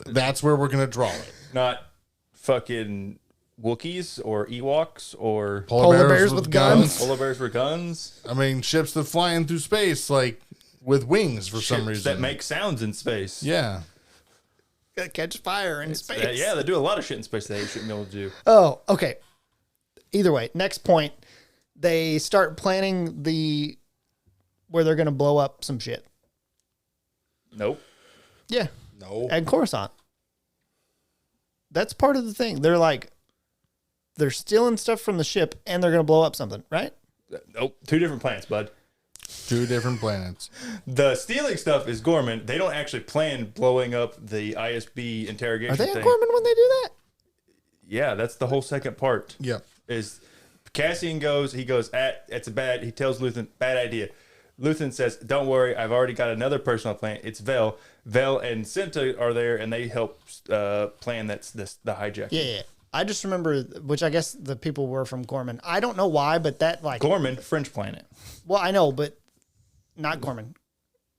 That's where we're going to draw it. Not fucking Wookiees or Ewoks or Polar bears with guns. polar bears with guns. I mean, ships that fly in through space, like with wings for some Ships reason. that make sounds in space. Yeah. catch fire in space. Yeah, they do a lot of shit in space that they shouldn't be able to do. Oh, okay. Either way, next point, they start planning where they're going to blow up some shit. Nope. Yeah. No. And Coruscant. That's part of the thing. They're stealing stuff from the ship and they're going to blow up something, right? Nope. 2 different planets, bud. 2 different planets. The stealing stuff is Gorman. They don't actually plan blowing up the ISB interrogation Are they thing. on Gorman when they do that? Yeah, that's the whole second part. Yep. Is Cassian goes, he tells Luthen, bad idea. Luthen says, don't worry, I've already got another person on planet. It's Vel. Vel and Cinta are there, and they help plan the hijack. Yeah. I just remember, which I guess the people were from Gorman. I don't know why, but that Gorman, French planet. Well, I know, but not Gorman.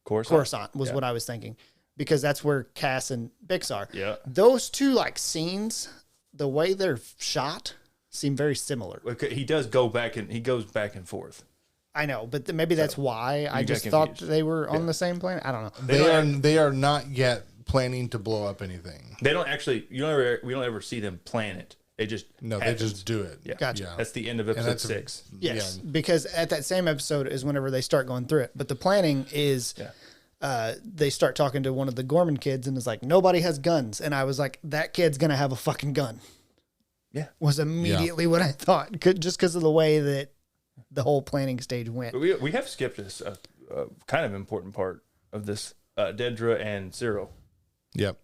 Coruscant was what I was thinking, because that's where Cass and Bix are. Yeah. Those 2 scenes, the way they're shot, seem very similar. He does go back and forth. I know, but maybe that's why I just thought they were on the same planet. I don't know. They are not yet planning to blow up anything. They don't actually. We don't ever see them plan it. They just they just do it. Yeah, gotcha. Yeah. That's the end of episode 6. Yes, because at that same episode is whenever they start going through it. But the planning is, they start talking to one of the Gorman kids and it's like, nobody has guns, and I was like, that kid's gonna have a fucking gun. Yeah, was immediately what I thought, just because of the way that the whole planning stage went. But we have skipped this kind of important part of this. Dedra and Cyril. Yep.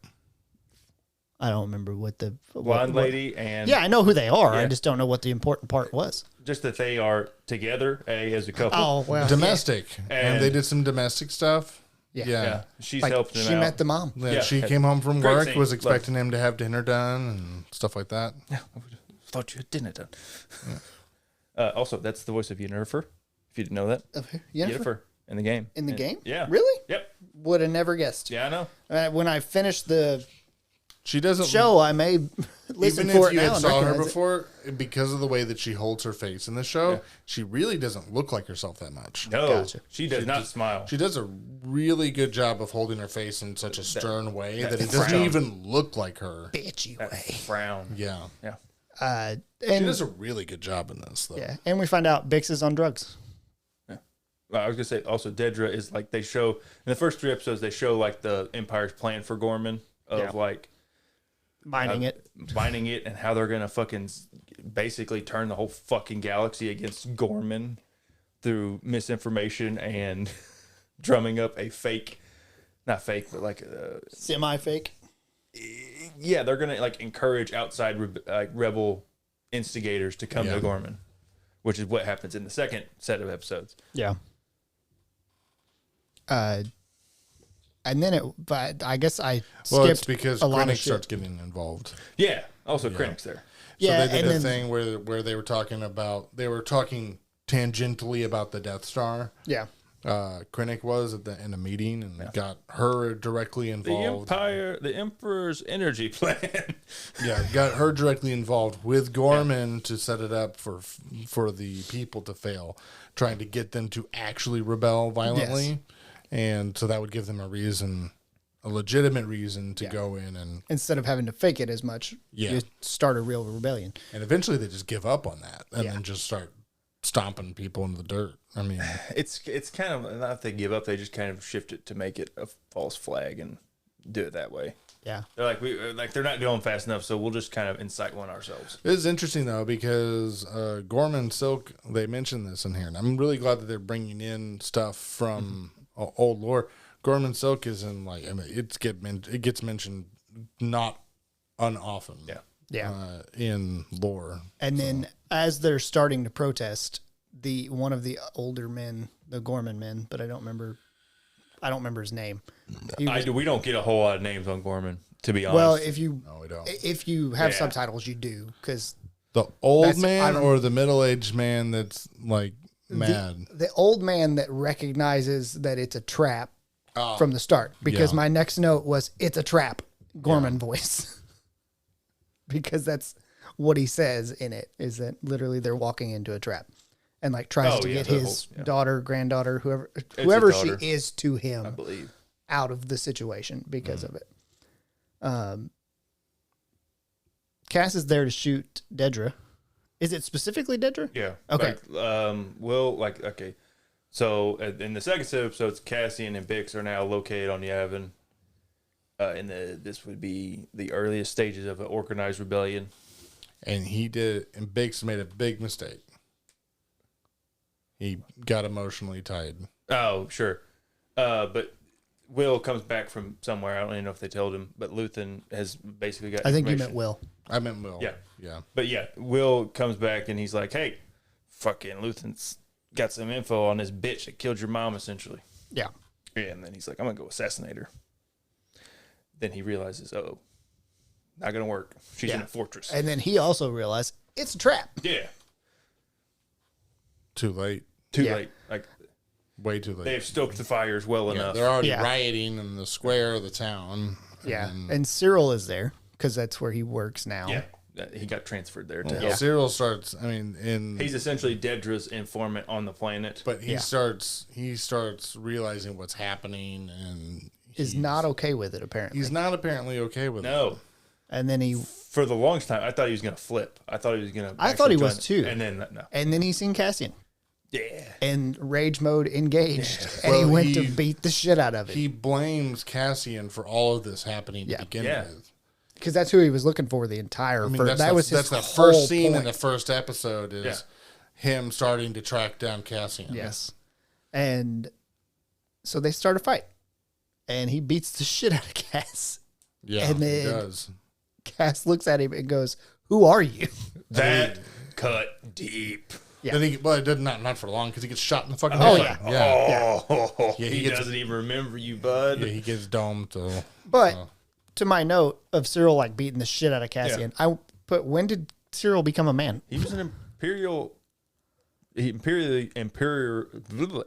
I don't remember what the blonde lady and I know who they are. I just don't know what the important part was. Just that they are together as a couple. Oh well, domestic, and they did some domestic stuff. Yeah. She's helped him out. She met the mom. Yeah, she came home from work, was expecting him to have dinner done and stuff like that. Yeah, I thought you had dinner done. Yeah. Also, that's the voice of Yennefer. If you didn't know that, Yennefer in the game. In the game? Yeah. Really? Yep. Would have never guessed. Yeah, I know. When I finished the she doesn't show, I may listen even for if it you now had and saw her recognize it. before, because of the way that she holds her face in the show, she really doesn't look like herself that much. No, Gotcha. She does not smile. She does a really good job of holding her face in such a stern way that it doesn't even look like her. Bitchy way. Frown. Yeah. Yeah. And she does a really good job in this, though. Yeah, and we find out Bix is on drugs. Yeah. Well, I was gonna say also Dedra is like, they show in the first 3 episodes, they show like the Empire's plan for Gorman of like mining it and how they're gonna fucking basically turn the whole fucking galaxy against Gorman through misinformation and drumming up a fake, not fake, but like semi-fake. Yeah, they're gonna like encourage outside rebel instigators to come to Gorman, which is what happens in the second set of episodes. Yeah. And then but I guess I skipped it's because a lot of Krennic shit. starts getting involved. Yeah. Also, Krennic's there. Yeah, so they did a thing where they were talking tangentially about the Death Star. Yeah. Krennic was in a meeting and got her directly involved. The Emperor's energy plan. Got her directly involved with Gorman to set it up for the people to fail, trying to get them to actually rebel violently. Yes. And so that would give them a legitimate reason to go in and... Instead of having to fake it as much, you start a real rebellion. And eventually they just give up on that and then just start stomping people into the dirt. I mean... It's kind of... Not if they give up, they just kind of shift it to make it a false flag and do it that way. Yeah. They're they're not going fast enough, so we'll just kind of incite one ourselves. It is interesting, though, because Gorman Silk, they mentioned this in here, and I'm really glad that they're bringing in stuff from... old lore. Gorman Silk is in it gets mentioned not unoften. In lore. And then as they're starting to protest, one of the older men, the Gorman men, but I don't remember his name. We don't get a whole lot of names on Gorman, to be honest. Well, we don't. If you have subtitles, you do, because the old man or the middle-aged man that's like mad. The old man that recognizes that it's a trap from the start, because my next note was, it's a trap, Gorman voice. Because that's what he says in it, is that literally they're walking into a trap and like tries to get his daughter, granddaughter, whoever she is to him, I believe, out of the situation because of it. Cass is there to shoot Dedra. Is it specifically Dedra? Yeah. Okay. Okay. So in the second set of episodes, Cassian and Bix are now located on Yavin. This would be the earliest stages of an organized rebellion. And Bix made a big mistake. He got emotionally tied. Oh, sure. But Will comes back from somewhere. I don't even know if they told him, but Luthen has basically got. I think you meant Will. I meant Will. Yeah. Yeah. But yeah, Will comes back and he's like, hey, fucking Luthen's got some info on this bitch that killed your mom, essentially. Yeah. And then he's like, I'm going to go assassinate her. Then he realizes, not going to work. She's in a fortress. And then he also realized it's a trap. Yeah. Too late. Too late. Like, way too late. They've stoked the fires well enough. They're already rioting in the square of the town. Yeah. And Cyril is there because that's where he works now. Yeah. He got transferred there to help. Cyril starts, he's essentially Dedra's informant on the planet. But he starts realizing what's happening and is not okay with it, apparently. He's not apparently okay with it. No. And then for the longest time, I thought he was going to flip. I thought he was going to. I thought he was too. And then, no. And then he's seen Cassian. Yeah. And rage mode engaged. Yeah. And he went to beat the shit out of it. He blames Cassian for all of this happening to begin with. Because that's who he was looking for the entire first. That's the first scene in the first episode is him starting to track down Cassian. Yes. And so they start a fight. And he beats the shit out of Cass. Yeah, and then he does. Cass looks at him and goes, "Who are you?" That cut deep. Yeah. Then it did not for long because he gets shot in the fucking head. Yeah. He doesn't even remember you, bud. Yeah, he gets domed. But to my note of Cyril like beating the shit out of Cassian, I put, when did Cyril become a man? He was an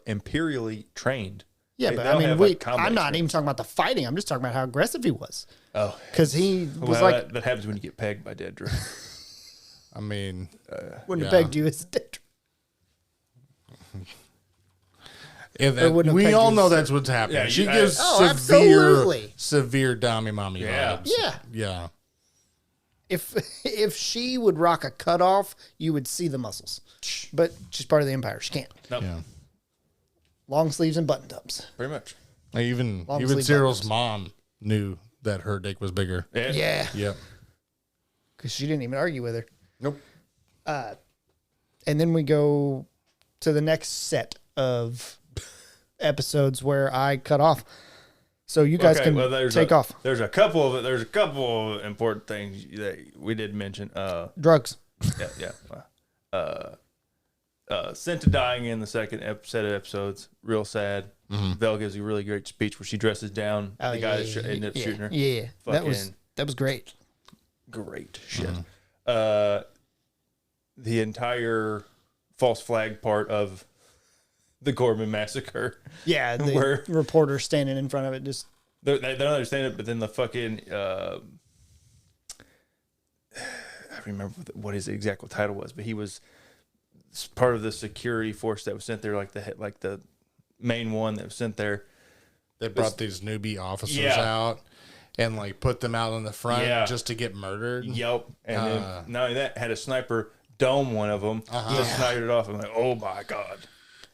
imperially trained. Yeah, but I mean, I'm not even talking about the fighting. I'm just talking about how aggressive he was. Oh, because he was like that happens when you get pegged by Dedra. I mean, wouldn't have pegged you as Dedra. We all know that's what's happening. Yeah, she gives severe Dommy Mommy vibes. Yeah. If she would rock a cutoff, you would see the muscles. But she's part of the Empire. She can't. Nope. Yeah. Long sleeves and button ups. Pretty much. Even Cyril's mom knew that her dick was bigger. Yeah. Yep. Because she didn't even argue with her. Nope. And then we go to the next set of episodes where I cut off. So you guys can take off. There's a couple of important things that we did mention. Drugs. Yeah. Cinta dying in the second set of episodes, real sad. Mm-hmm. Vel gives a really great speech where she dresses down the guy that ended up shooting her. Yeah, that was great. Great shit. Mm-hmm. The entire false flag part of the Gorman massacre. Yeah, the reporter standing in front of it just. They don't understand it, but then the fucking. I remember what his exact title was, but he was part of the security force that was sent there, like the main one that was sent there. They brought these newbie officers out and like put them out in the front just to get murdered. Yep. And then not only that, had a sniper dome one of them, just sniped it off. I'm like, oh my god.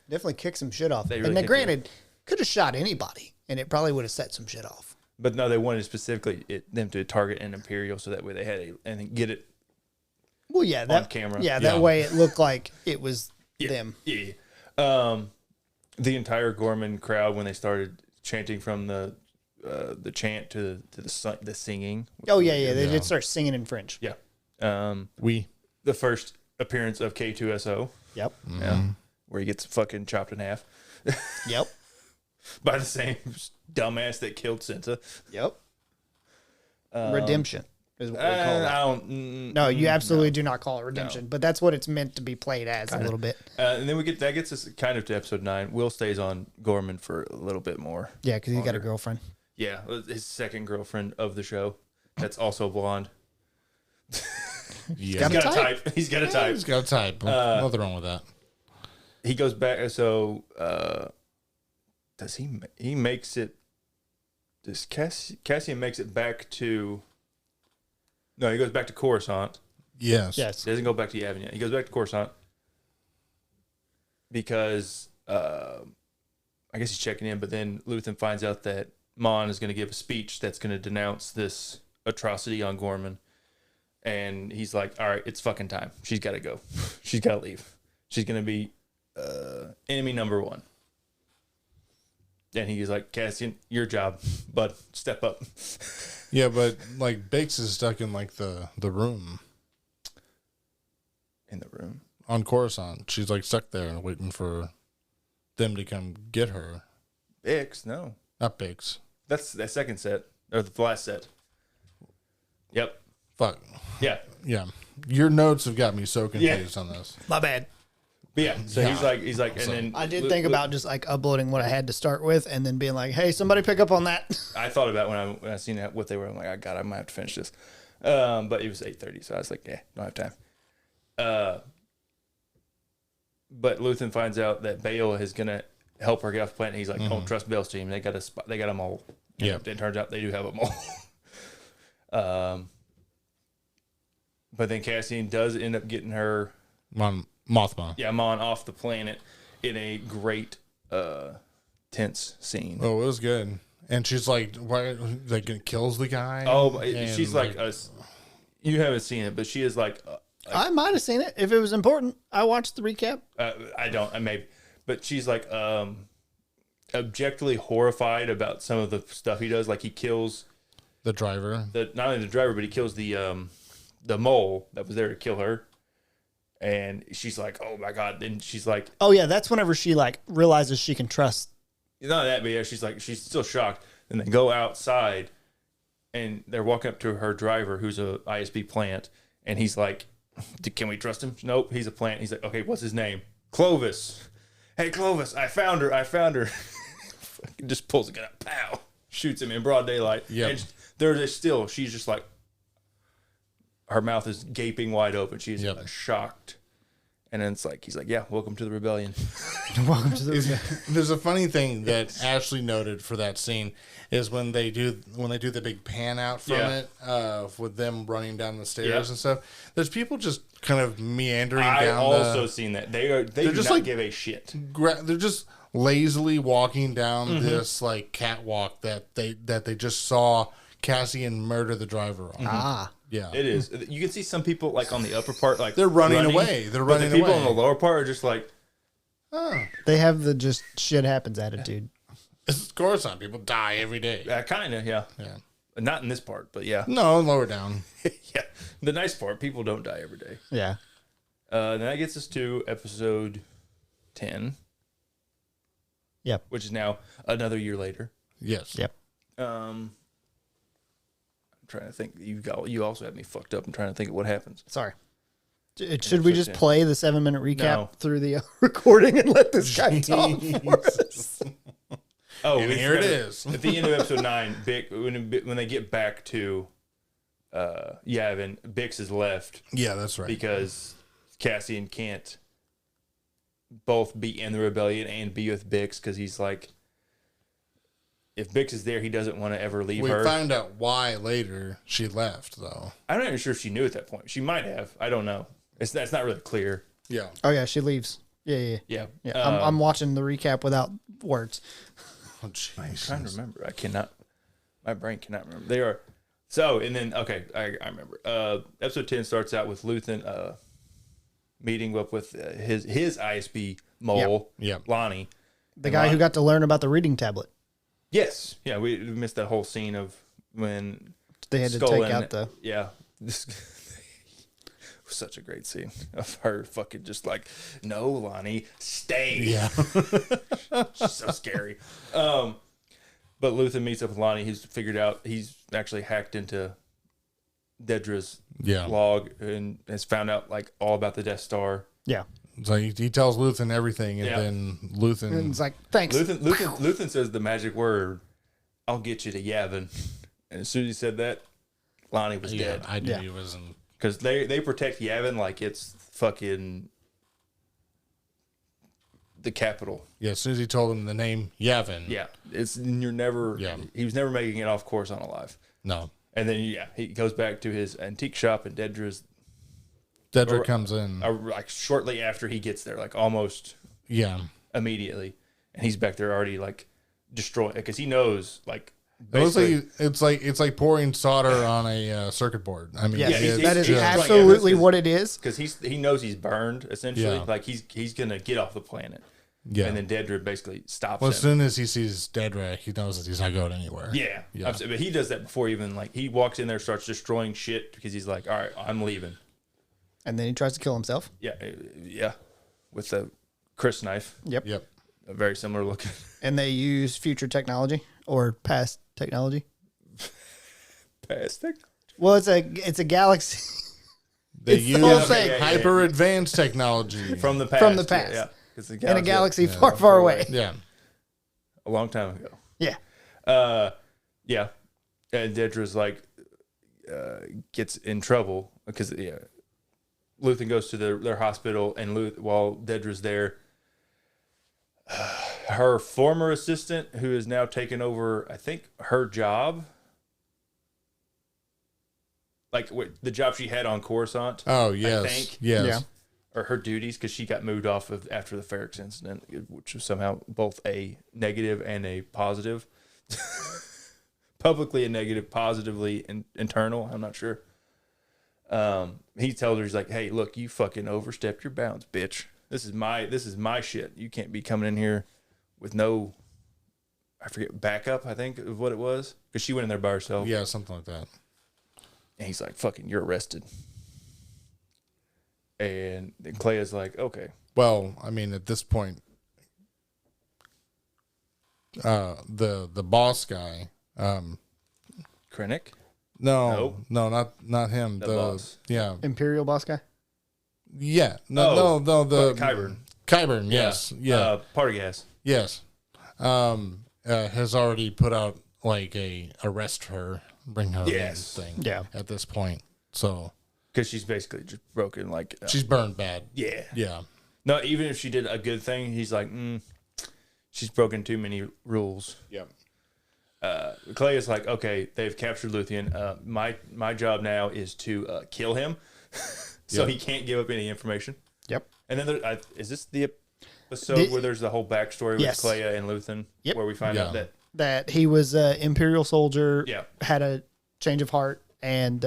Definitely kicked some shit off. And then granted, could have shot anybody and it probably would have set some shit off. But no, they wanted specifically them to target an Imperial so that way they had and get it. Well, yeah, on camera. Yeah, that way it looked like it was them. Yeah. The entire Gorman crowd when they started chanting from the chant to the singing. Oh yeah, they did start singing in French. Yeah. The first appearance of K2SO. Yep. Mm-hmm. Yeah. Where he gets fucking chopped in half. Yep. By the same dumbass that killed Cinta. Yep. Redemption is what we call it. No, you absolutely do not call it redemption, but that's what it's meant to be played as a little bit. And then that gets us kind of to episode 9. Will stays on Gorman for a little bit more. Yeah, because he's got a girlfriend. Yeah, his second girlfriend of the show. That's also blonde. He's got a type. He's got a type. He's got a type. Nothing wrong with that. He goes back. So does he makes it Does Cassian makes it back to? No, he goes back to Coruscant. Yes. He doesn't go back to Yavin yet. He goes back to Coruscant because I guess he's checking in. But then Luthen finds out that Mon is going to give a speech that's going to denounce this atrocity on Gorman, and he's like, "All right, it's fucking time. She's got to go. She's got to leave. She's going to be enemy number one." And he's like, "Cassian, your job, bud. Step up." Yeah, but like Bix is stuck in like the room. In the room on Coruscant. She's like stuck there and waiting for them to come get her. Bix, no. Not Bix. That's that second set. Or the last set. Yep. Fuck. Yeah. Yeah. Your notes have got me so confused on this. My bad. But yeah. So he's like, and then I did think about just like uploading what I had to start with and then being like, hey, somebody pick up on that. I thought about when I seen that, what they were. I'm like, God, I might have to finish this. But it was 8:30, so I was like, yeah, don't have time. But Luthen finds out that Bail is gonna help her get off the planet. He's like, "Don't trust Bail's team. They got a mole." Yeah. It turns out they do have a mole. But then Cassian does end up getting her Mothma. Yeah, Mon off the planet in a great tense scene. Oh, it was good. And she's like, "Why? Like, kills the guy?" Oh, she's like you haven't seen it, but she is like. I might have seen it if it was important. I watched the recap. I don't. I may, but she's like objectively horrified about some of the stuff he does. Like he kills the driver. Not only the driver, but he kills the mole that was there to kill her. And she's like, "Oh my God!" Then she's like, "Oh yeah, that's whenever she like realizes she can trust." Not that, but yeah, she's still shocked. And they go outside, and they're walking up to her driver, who's a ISB plant, and he's like, "Can we trust him?" Nope, he's a plant. He's like, "Okay, what's his name?" Clovis. "Hey, Clovis, I found her. Just pulls a gun out, pow, shoots him in broad daylight. Yeah. And she's just like, her mouth is gaping wide open. She's shocked. And then it's like, he's like, "Yeah, welcome to the rebellion." Welcome to the rebellion. There's a funny thing that Ashley noted for that scene is when they do the big pan out from it with them running down the stairs and stuff. There's people just kind of meandering down. I've also seen that. They do just not like, give a shit. They're just lazily walking down this like catwalk that they just saw Cassian murder the driver on. Ah. Yeah, it is. You can see some people like on the upper part, like they're running away. They're running away. People away. on the lower part are just like, oh. They have the just shit happens attitude. Of course, some people die every day. Kind of, yeah. Not in this part, but yeah. No, lower down. Yeah, the nice part, people don't die every day. Yeah. Then that gets us to episode 10. Yep. Which is now another year later. Yes. Yep. I'm trying to think. You also had me fucked up. I'm trying to think of what happens. Sorry. Should we just play the 7-minute recap through the recording and let this guy talk for us? Oh, and here it is. At the end of episode 9, when they get back to Yavin, Bix is left. Yeah, that's right. Because Cassian can't both be in the rebellion and be with Bix because he's like, if Bix is there, he doesn't want to ever leave her. We find out why later she left, though. I'm not even sure if she knew at that point. She might have. I don't know. That's not really clear. Yeah. Oh yeah, she leaves. Yeah. I'm watching the recap without words. Oh, jeez. I'm trying to remember. My brain cannot remember. They are. So, and then, okay, I remember. Episode 10 starts out with Luthen meeting up with his ISB mole, Lonnie. The guy who got to learn about the reading tablet. Yes. Yeah, we missed that whole scene of when they had to take out the... Yeah. This was such a great scene of her fucking just like, "No, Lonnie, stay." Yeah. So scary. But Luthen meets up with Lonnie. He's figured out he's actually hacked into Dedra's log and has found out like all about the Death Star. Yeah. So he tells Luthen everything, and then Luthen... And it's like, thanks. Luthen says the magic word, "I'll get you to Yavin." And as soon as he said that, Lonnie was dead. I knew he wasn't... Because they protect Yavin like it's fucking the capital. Yeah, as soon as he told him the name Yavin. Yeah, you're never. Yeah, he was never making it off Coruscant alive. No. And then he goes back to his antique shop, and Dedra comes in like shortly after he gets there, like almost immediately, and he's back there already like destroying because he knows like. It's like pouring solder on a circuit board. I mean, that is absolutely what it is. Because he knows he's burned essentially. Yeah. Like he's gonna get off the planet. Yeah, and then Dedra basically stops him. As soon as he sees Dedra, he knows that he's not going anywhere. Yeah. But he does that before even like he walks in there, starts destroying shit because he's like, all right, I'm leaving. And then he tries to kill himself. Yeah, with the Chris knife. Yep. A very similar looking. And they use future technology or past technology. Past technology. Well, it's a galaxy. They use hyper advanced technology from the past. From the past. Yeah. In a galaxy far, far away. Yeah. A long time ago. Yeah. Yeah. And Dedra's like gets in trouble because Luthen goes to their hospital, and while Dedra's there, her former assistant, who has now taken over, I think, her job, like the job she had on Coruscant. Oh yes, I think. Yes. Or her duties, because she got moved off of after the Ferrix incident, which was somehow both a negative and a positive. Publicly a negative, positively internal. I'm not sure. He tells her, he's like, "Hey, look, you fucking overstepped your bounds, bitch. This is my shit. You can't be coming in here with no, I forget, backup, I think of what it was, because she went in there by herself. Yeah, something like that. And he's like, fucking, you're arrested." And then Clea's like, okay. Well, I mean, at this point, the boss guy, Krennic? No, not him. The boss. Yeah, Imperial boss guy. Yeah, no, the Kyburn, yes, Partagas, yes, has already put out like a arrest her, bring her in thing. Yeah, at this point, so. Because she's basically just broken, like... she's burned bad. Yeah. Yeah. No, even if she did a good thing, he's like, she's broken too many rules. Yep. Clay is like, okay, they've captured Luthien. My job now is to kill him, so he can't give up any information. Yep. And then is this the episode where there's the whole backstory with Clea and Luthen? Yep. Where we find out that he was an Imperial soldier, had a change of heart, and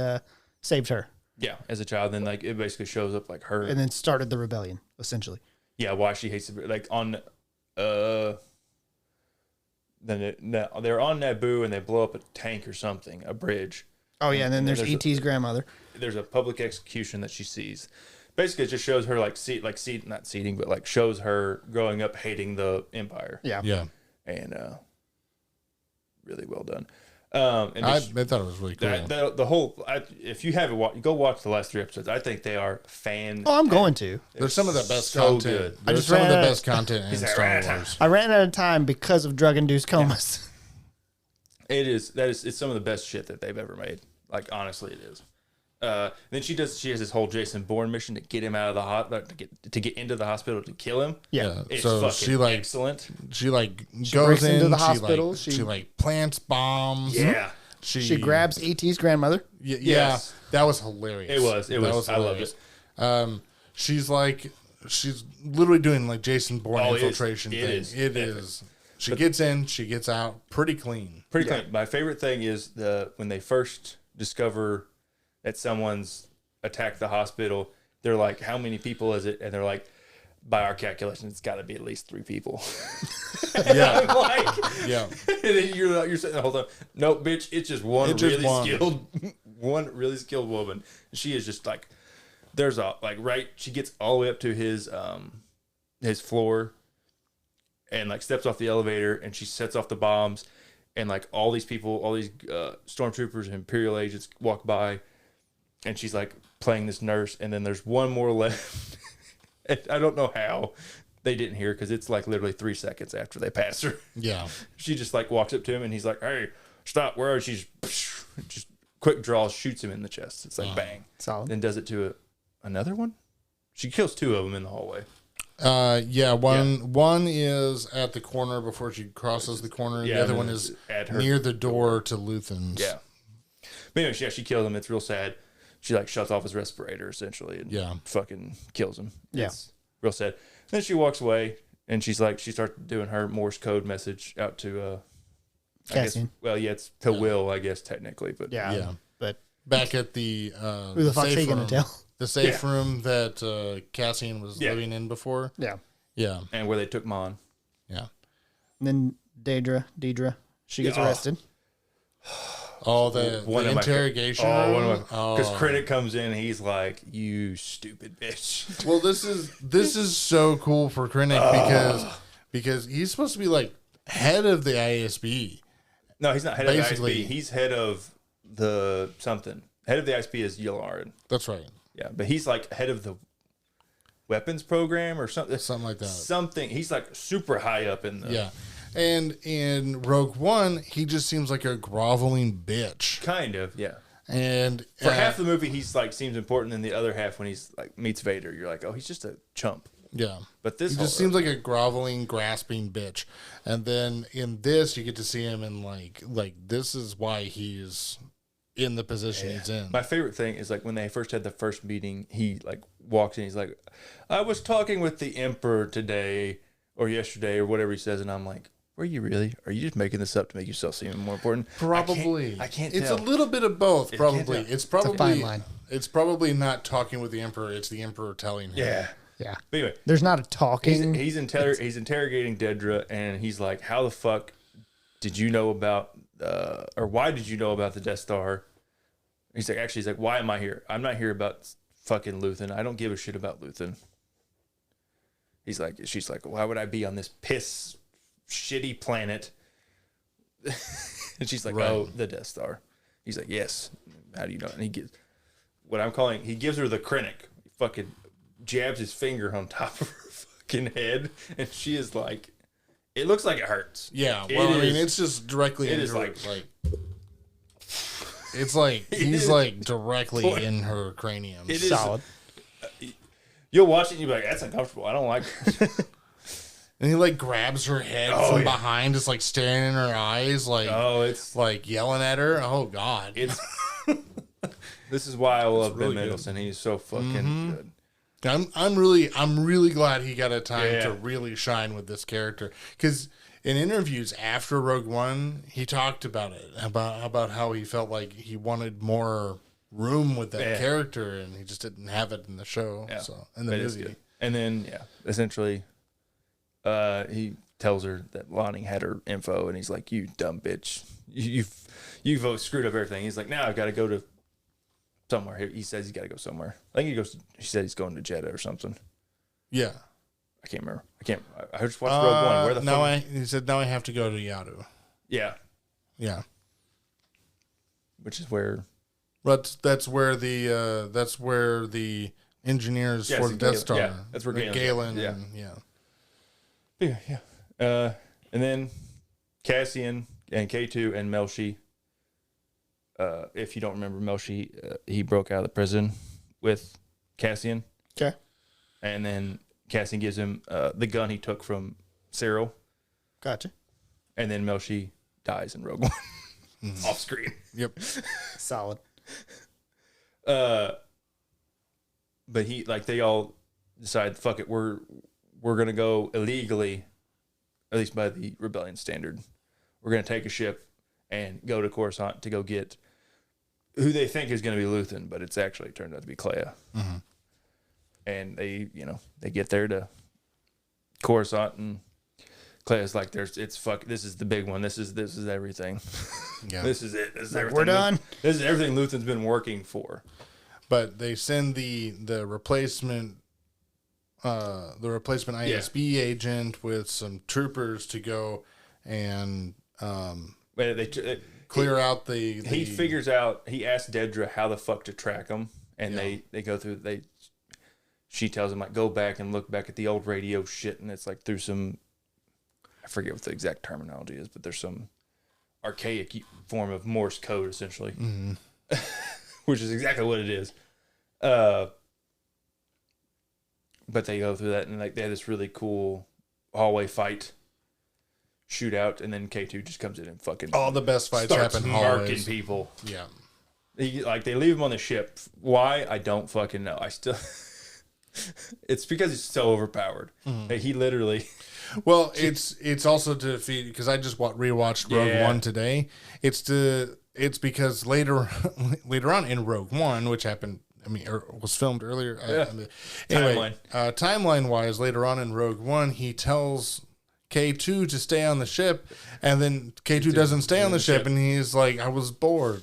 saved her. Yeah, as a child, then like it basically shows up like her, and then started the rebellion essentially. Yeah, why she hates it, like on, then they're on Naboo and they blow up a tank or something, a bridge. Oh yeah, and then there's E.T.'s grandmother. There's a public execution that she sees. Basically, it just shows her not seating, but like shows her growing up hating the Empire. Yeah, and really well done. And I thought it was really cool. The whole, if you haven't go watch the last 3 episodes. I think they are I'm going to. There's some of the best content. Good. There's some of the best content in Star Wars. I ran out of time because of drug-induced comas. Yeah. It's some of the best shit that they've ever made. Like honestly, it is. Then she has this whole Jason Bourne mission to get him out of the to get into the hospital to kill him. Yeah, it's so she excellent. She goes into the hospital. She plants bombs. Yeah, she grabs E.T.'s grandmother. Yeah, that was hilarious. It was. I loved it. She's literally doing like Jason Bourne infiltration thing. It is. She gets in, she gets out, pretty clean. Pretty clean. My favorite thing is when they first discover that someone's attacked the hospital. They're like, how many people is it? And they're like, by our calculation, it's got to be at least 3 people. Yeah. I'm like, yeah. And then you're sitting the whole time, no, bitch, it's just one really skilled woman. She is just like, she gets all the way up to his floor and like steps off the elevator and she sets off the bombs and like all these people, all these stormtroopers and Imperial agents walk by. And she's like playing this nurse, and then there's one more left. I don't know how they didn't hear because it's like literally 3 seconds after they pass her. Yeah, she just like walks up to him, and he's like, "Hey, stop! Where are she?" Just quick draws, shoots him in the chest. It's like bang. Solid. Then does it to another one. She kills 2 of them in the hallway. One is at the corner before she crosses the corner. Yeah, the other one is near the door to Luthen's. Yeah. But anyway, she kills him. It's real sad. She like shuts off his respirator essentially and fucking kills him. Yeah. It's real sad. Then she walks away and she starts doing her Morse code message out to Cassian. It's to Will, I guess technically, but but back at the who the fuck's he gonna tell? The safe room that Cassian was living in before. Yeah. Yeah. And where they took Mon. Yeah. And then Deidre, she gets arrested. Oh, the interrogation room. Because Krennic comes in and he's like, "You stupid bitch." Well, this is so cool for Krennic because he's supposed to be like head of the ISB. No, he's not head of the ISB. He's head of the something. Head of the ISB is Yularen. That's right. Yeah, but he's like head of the weapons program or something. Something like that. Something. He's like super high up in the... Yeah. And in Rogue One, he just seems like a groveling bitch. Kind of, yeah. And for half the movie, he's like seems important. And the other half, when he's like meets Vader, you're like, oh, he's just a chump. Yeah. But this he just seems like a groveling, grasping bitch. And then in this, you get to see him in like this is why he's in the position he's in. My favorite thing is like when they first had the first meeting, he like walks in, he's like, I was talking with the Emperor today or yesterday or whatever he says, and I'm like, were you really? Are you just making this up to make yourself seem more important? Probably. I can't It's tell. a little bit of both, probably. It's probably a fine line. It's probably not talking with the Emperor, it's the Emperor telling him. Yeah. Yeah. But anyway, there's not a talking. He's interrogating Dedra, and he's like, how the fuck did you know about or why did you know about the Death Star? He's like, why am I here? I'm not here about fucking Luthen. I don't give a shit about Luthen. She's like, why would I be on this piss shitty planet? And she's like, oh, the Death Star. He's like, yes. How do you know? And he gives her the Krennic. He fucking jabs his finger on top of her fucking head, and she is like, it looks like it hurts. Yeah, well, it's just directly in her, it's like he's like directly in her cranium. It is solid. You'll watch it and you'll be like, that's uncomfortable. I don't like it. And he like grabs her head from behind, just like staring in her eyes, like it's like yelling at her. Oh God! It's this is why I love Ben Mendelsohn. He's so fucking good. I'm really glad he got a time to really shine with this character, because in interviews after Rogue One, he talked about it, about how he felt like he wanted more room with that character, and he just didn't have it in the show. Yeah. So in the movie, and then essentially, he tells her that Lonnie had her info, and he's like, "You dumb bitch, you've screwed up everything." He's like, "Now I've got to go to somewhere." He says he's got to go somewhere. I think he said he's going to Jeddah or something. Yeah. I can't remember. I just watched Rogue One. Where the fuck? He said, now I have to go to Yaddle. Yeah. Yeah. Which is where... But that's where the engineers for the Death Star. Yeah, that's where Galen. Yeah. And then Cassian and K2 and Melshi. If you don't remember Melshi, he broke out of the prison with Cassian. Okay. And then Cassian gives him the gun he took from Cyril. Gotcha. And then Melshi dies in Rogue One. Off screen. Yep. Solid. But they all decide, fuck it, we're gonna go illegally, at least by the rebellion standard. We're gonna take a ship and go to Coruscant to go get who they think is gonna be Luthen, but it's actually turned out to be Clea. Mm-hmm. And they get there to Coruscant, and Clea's like, this is the big one. This is everything. Yeah. This is it. This is everything. We're done. This is everything Luthen's been working for. But they send the replacement ISB agent with some troopers to go and clear out the. He figures out. He asks Dedra how the fuck to track them, and they go through. She tells him, like, go back and look back at the old radio shit, and it's like through some, I forget what the exact terminology is, but there's some archaic form of Morse code, essentially, which is exactly what it is. But they go through that, and like they have this really cool hallway fight, shootout, and then K2 just comes in and fucking all the best fights happen hallways. Marking people. Yeah, they leave him on the ship. Why? I don't fucking know. I still. It's because he's so overpowered. Like, he literally. Well, it's also to defeat, because I just rewatched Rogue One today. It's because later on in Rogue One, which happened, was filmed earlier. Anyway, timeline wise, later on in Rogue One, he tells K2 to stay on the ship, and then K2 doesn't stay on the ship, and he's like, I was bored.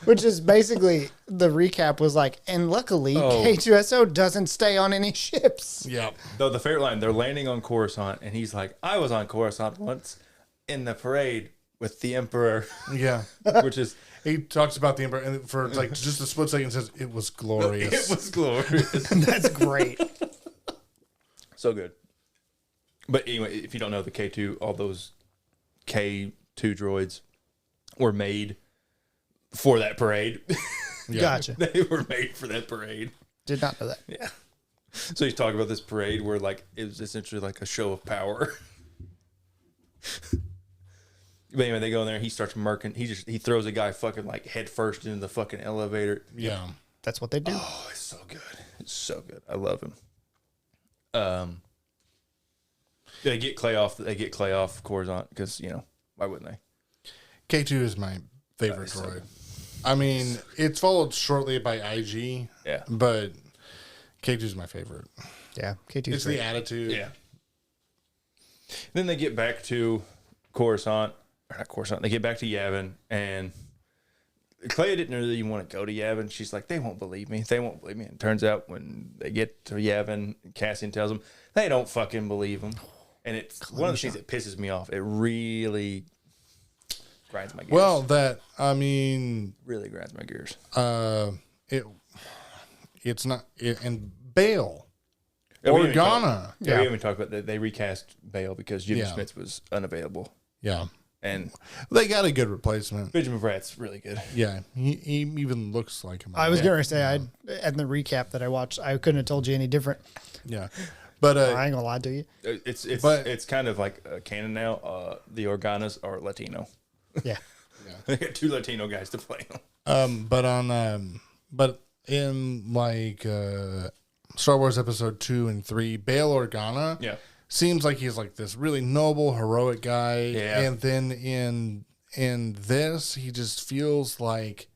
Which is basically, the recap was like, and luckily K2SO doesn't stay on any ships. Yeah. Though the favorite line, they're landing on Coruscant, and he's like, I was on Coruscant once in the parade with the Emperor. Yeah. Which is... He talks about the Emperor, and for like just a split second says, it was glorious. It was glorious. That's great. So good. But anyway, if you don't know, the K2, all those K2 droids were made for that parade. Yeah. Gotcha. They were made for that parade. Did not know that. Yeah. So he's talking about this parade where like it was essentially like a show of power. But anyway, they go in there. He starts murking. He throws a guy fucking like head first into the fucking elevator. Yeah, that's what they do. Oh, it's so good. It's so good. I love him. They get Clay off. They get Clay off Coruscant because why wouldn't they? K2 is my favorite droid. I mean, it's followed shortly by IG. Yeah, but K2 is my favorite. Yeah, K2. It's the attitude. Yeah. Then they get back to Coruscant. Or not Coruscant. They get back to Yavin, and Clay didn't really even want to go to Yavin. She's like, they won't believe me. They won't believe me. And it turns out when they get to Yavin, Cassian tells them they don't fucking believe him. And it's one of the things that pisses me off. It really grinds my gears. Well, really grinds my gears. It's not. And Bail. Organa. We haven't talked about that. They recast Bail because Jimmy Smits was unavailable. Yeah. And they got a good replacement. Benjamin Bratt's really good. Yeah. He even looks like him. I was going to say, in the recap that I watched, I couldn't have told you any different. Yeah. But I ain't gonna lie to you. It's kind of like canon now. The Organas are Latino. Yeah. They got 2 Latino guys to play them. But in like Star Wars Episode 2 and 3, Bail Organa seems like he's like this really noble, heroic guy. Yeah. And then in this, he just feels like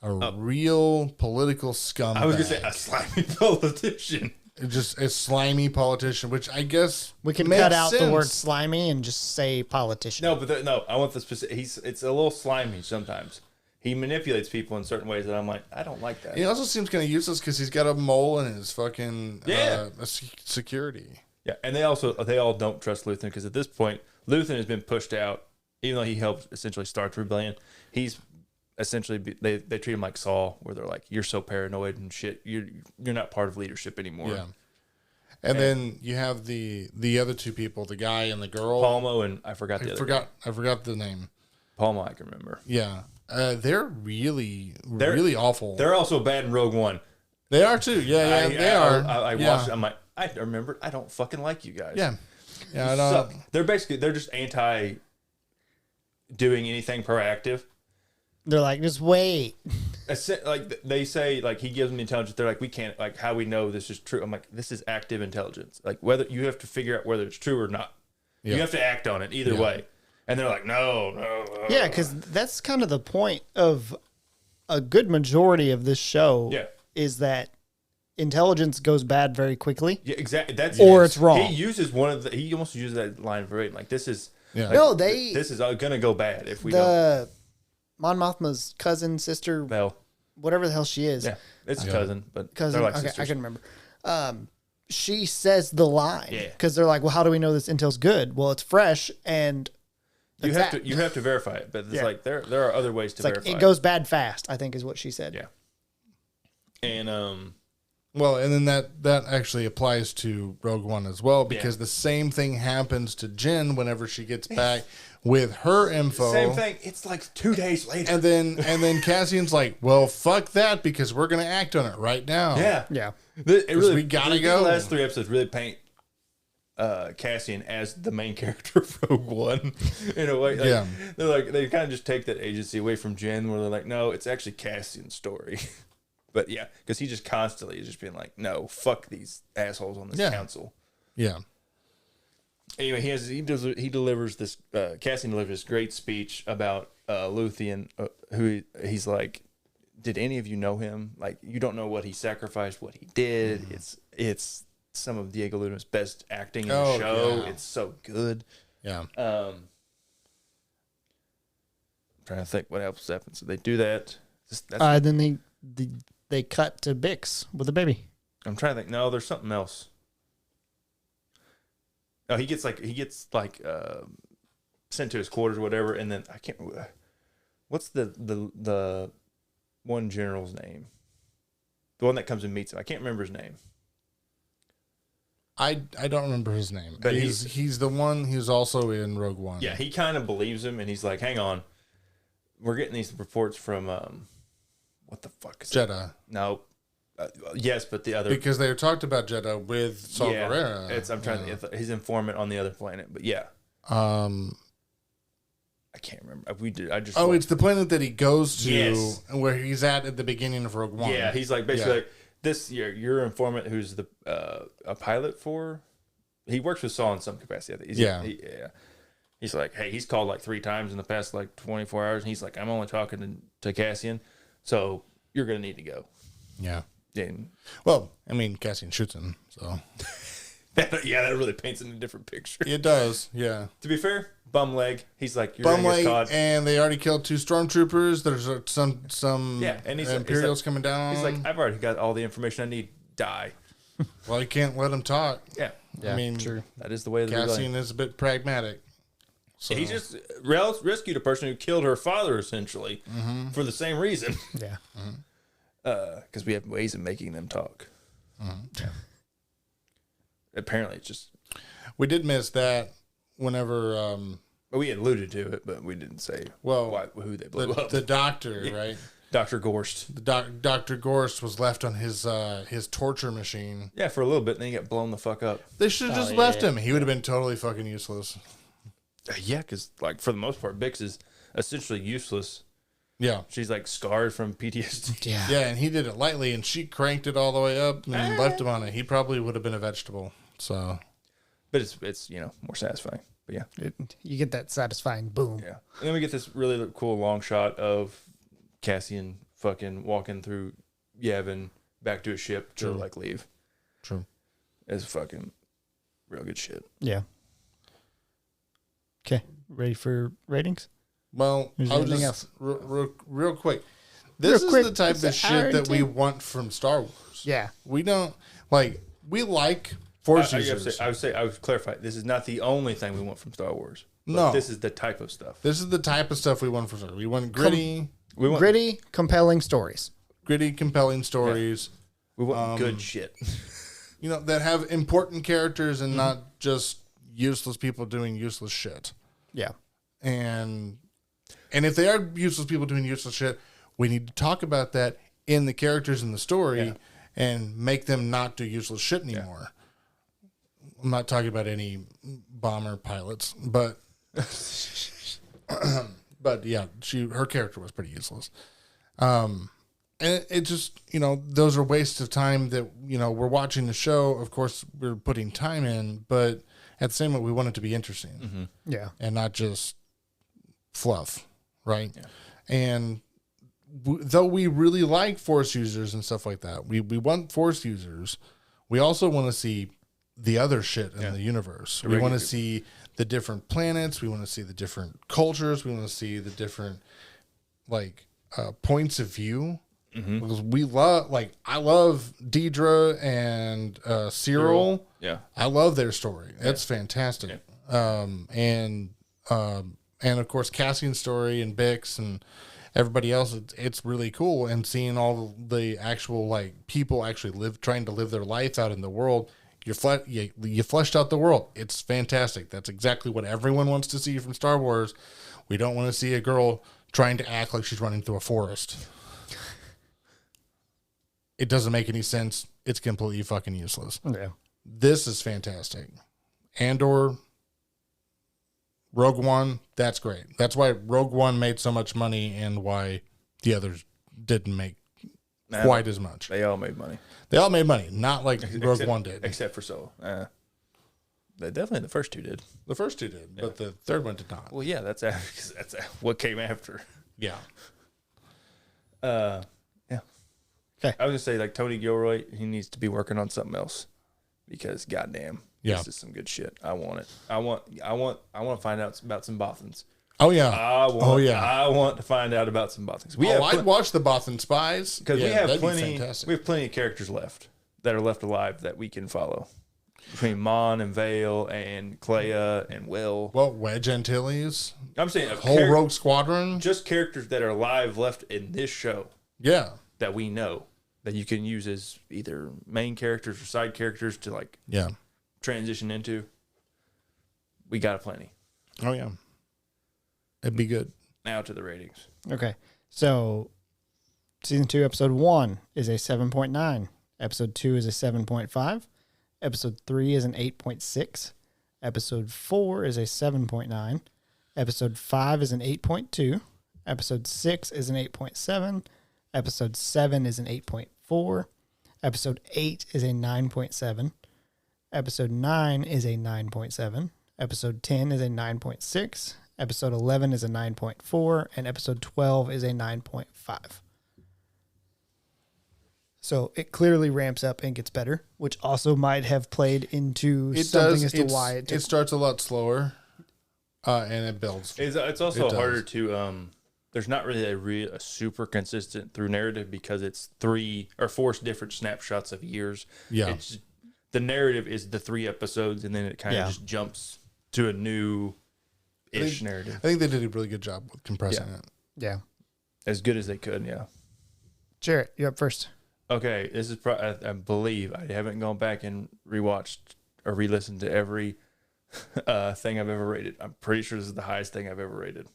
a real political scumbag. I was gonna say a slimy politician. Just a slimy politician, which I guess we can cut out the word slimy and just say politician. No, but I want the specific. It's a little slimy sometimes. He manipulates people in certain ways that I'm like, I don't like that. He also seems kind of useless because he's got a mole in his fucking security. Yeah, and they all don't trust Luthen because at this point, Luthen has been pushed out, even though he helped essentially start the rebellion. He's essentially they treat him like Saul, where they're like, you're so paranoid and shit, you're not part of leadership anymore. Yeah. And then you have the other 2 people, the guy and the girl, Palmo, and I forgot the name. Palmo, I can remember. Yeah, they're really awful. They're also bad in Rogue One. They are too. Yeah, they are. I watched. I'm like, I remember. I don't fucking like you guys. Yeah, I don't. They're just anti doing anything proactive. They're like, just wait. Like they say, like he gives them the intelligence. They're like, we can't, like how we know this is true. I'm like, this is active intelligence. Like whether you have to figure out whether it's true or not. Yeah. You have to act on it either way. And they're like, no. Yeah, because that's kind of the point of a good majority of this show. Yeah. Is that intelligence goes bad very quickly. Yeah, exactly. It's wrong. He uses he almost uses that line verbatim. Like this is. Yeah. Like, this is gonna go bad if we don't. Mon Mothma's cousin, sister, Belle, whatever the hell she is. Yeah, it's a cousin, but cousin. They're like okay, I can remember. She says the line because they're like, "Well, how do we know this intel's good?" Well, it's fresh, and you have to verify it. But it's like there are other ways to verify. It goes bad fast, I think, is what she said. Yeah. And Well, and then that actually applies to Rogue One as well, because the same thing happens to Jyn whenever she gets back with her info. Same thing. It's like 2 days later. And then Cassian's like, well, fuck that, because we're going to act on it right now. Yeah. We gotta go. The last 3 episodes really paint Cassian as the main character of Rogue One in a way. Like, they're like, they kind of just take that agency away from Jyn, where they're like, no, it's actually Cassian's story. But yeah, because he just constantly is just being like, no, fuck these assholes on this council. Yeah. Anyway, he delivers this. Cassian delivers this great speech about Luthien, who he's like, did any of you know him? Like, you don't know what he sacrificed, what he did. It's some of Diego Luna's best acting in the show. Yeah. It's so good. Yeah. I'm trying to think what else happens. So they do that. Then they cut to Bix with a baby. I'm trying to think. No, there's something else. Oh, he gets sent to his quarters or whatever, and then I can't remember. What's the one general's name? The one that comes and meets him. I can't remember his name. I don't remember his name. But he's the one who's also in Rogue One. Yeah, he kind of believes him, and he's like, hang on. We're getting these reports from what the fuck is Jeddah. No. Yes, but the other, because they talked about Jeddah with Saul Guerrera. I'm trying to his informant on the other planet, but yeah. I can't remember. It's the planet that he goes to, where he's at the beginning of Rogue One. Yeah, he's like basically like, this your informant who's the a pilot for. He works with Saul in some capacity. He's like, hey, he's called like 3 times in the past like 24 hours, and he's like, I'm only talking to Cassian, so you're gonna need to go. Yeah. And, well, I mean, Cassian shoots him, so that really paints in a different picture. It does, yeah. To be fair, bum leg. He's like, you're bum gonna leg, get caught. And they already killed 2 stormtroopers. There's some and he's Imperials coming down. He's like, I've already got all the information I need. Die. Well, you can't let him talk. Yeah. I mean, true. That is the way. Cassian is a bit pragmatic. So. He just rescued a person who killed her father, essentially, for the same reason. Yeah. Because we have ways of making them talk. Yeah. Apparently, it's just... We did miss that whenever... we alluded to it, but we didn't say who they blew up. The doctor, right? Dr. Gorst. Dr. Gorst was left on his torture machine. Yeah, for a little bit, and then he got blown the fuck up. They should have just left him. He would have been totally fucking useless. Yeah, because like for the most part, Bix is essentially useless. Yeah. She's like scarred from PTSD. Yeah. Yeah, and he did it lightly, and she cranked it all the way up and left him on it. He probably would have been a vegetable. So, but it's more satisfying. But yeah, you get that satisfying boom. Yeah, and then we get this really cool long shot of Cassian fucking walking through Yavin back to his ship to like leave. True. It's fucking real good shit. Yeah. Okay, ready for ratings? Well, I'll just real quick. This is the type of shit that we want from Star Wars. Yeah, we don't we like Force users. I would clarify. This is not the only thing we want from Star Wars. No, this is the type of stuff. This is the type of stuff we want from Star Wars. We want gritty. We want gritty, compelling stories. Gritty, compelling stories. Yeah. We want good shit. That have important characters and not just useless people doing useless shit. Yeah. And if they are useless people doing useless shit, we need to talk about that in the characters in the story and make them not do useless shit anymore. Yeah. I'm not talking about any bomber pilots, but but yeah, her character was pretty useless. And it just, those are wastes of time that, we're watching the show. Of course, we're putting time in, but at the same time, we want it to be interesting. Mm-hmm. Yeah. And not just fluff, right? Yeah. And though we really like Force users and stuff like that, we want Force users, we also want to see the other shit in the universe. We want to see the different planets. We want to see the different cultures. We want to see the different, points of view. Mm-hmm. Because I love Deidre and Cyril. Yeah, I love their story. That's fantastic. Yeah. And of course Cassian's story and Bix and everybody else, it's really cool. And seeing all the actual like people actually trying to live their life out in the world. You fleshed out the world. It's fantastic. That's exactly what everyone wants to see from Star Wars. We don't want to see a girl trying to act like she's running through a forest. It doesn't make any sense. It's completely fucking useless. Yeah. This is fantastic. Andor, Rogue One, that's great. That's why Rogue One made so much money and why the others didn't make quite as much. They all made money. They all made money, not like Rogue One did. Except for Solo. Definitely the first two did. The first two did, but the third one did not. Well, yeah, that's what came after. Yeah. Yeah. Okay. I was gonna say, like, Tony Gilroy, he needs to be working on something else because goddamn, this is some good shit. I want it. I want to find out about some Bothans. Oh yeah. I want to find out about some Bothans. I'd watch the Bothan Spies because we have plenty. We have plenty of characters left that are left alive that we can follow. Between Mon and Vale and Clea and Will. Well, Wedge Antilles. I'm saying a whole Rogue Squadron. Just characters that are alive left in this show. Yeah. That we know that you can use as either main characters or side characters to like transition into. We got plenty. Oh yeah. It'd be good. Now to the ratings. Okay. So season 2, episode 1 is a 7.9. Episode 2 is a 7.5. Episode 3 is an 8.6. Episode 4 is a 7.9. Episode 5 is an 8.2. Episode 6 is an 8.7. Episode 7 is an 8.4. Episode 8 is a 9.7. Episode 9 is a 9.7. Episode 10 is a 9.6. Episode 11 is a 9.4. And episode 12 is a 9.5. So it clearly ramps up and gets better, which also might have played into something as to why it starts a lot slower, and it builds. It's also harder to. There's not really a super consistent through narrative because it's 3 or 4 different snapshots of years. Yeah, the narrative is the 3 episodes, and then it kind of just jumps to a new-ish narrative. I think they did a really good job with compressing it. Yeah, as good as they could. Yeah, Jarrett, you're up first. Okay, this is I believe I haven't gone back and rewatched or re-listened to every thing I've ever rated. I'm pretty sure this is the highest thing I've ever rated.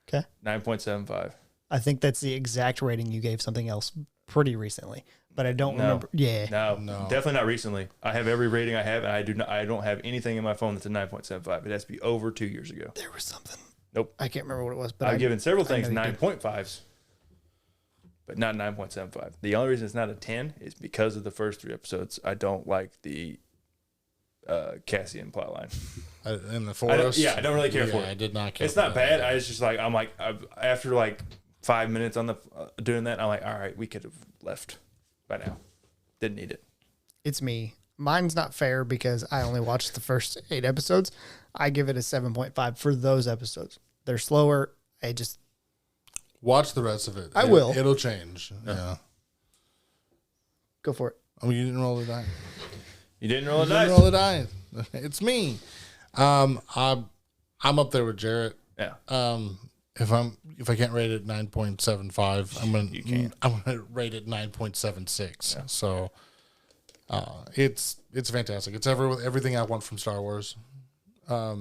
Okay. 9.75. I think that's the exact rating you gave something else pretty recently, but I don't remember. Yeah. No, definitely not recently. I have every rating I have, and I don't have anything in my phone that's a 9.75. It has to be over 2 years ago. There was something. Nope. I can't remember what it was, but I've given several things 9.5s. But not 9.75. The only reason it's not a 10 is because of the first 3 episodes. I don't like the Cassian plotline. In the forest? I don't really care for it. I did not care. It's not bad. I was just like, after like 5 minutes on the doing that, I'm like, all right, we could have left by now. Didn't need it. It's me. Mine's not fair because I only watched the first 8 episodes. I give it a 7.5 for those episodes. They're slower. I just... Watch the rest of it. I will. It'll change. Yeah. Go for it. Oh, you didn't roll the die. You didn't roll the dice. dice. Roll the die. It's me. I'm up there with Jarrett. Yeah. If I can't rate it 9.75, I'm gonna rate it 9.76. Yeah. So, it's fantastic. It's everything I want from Star Wars. I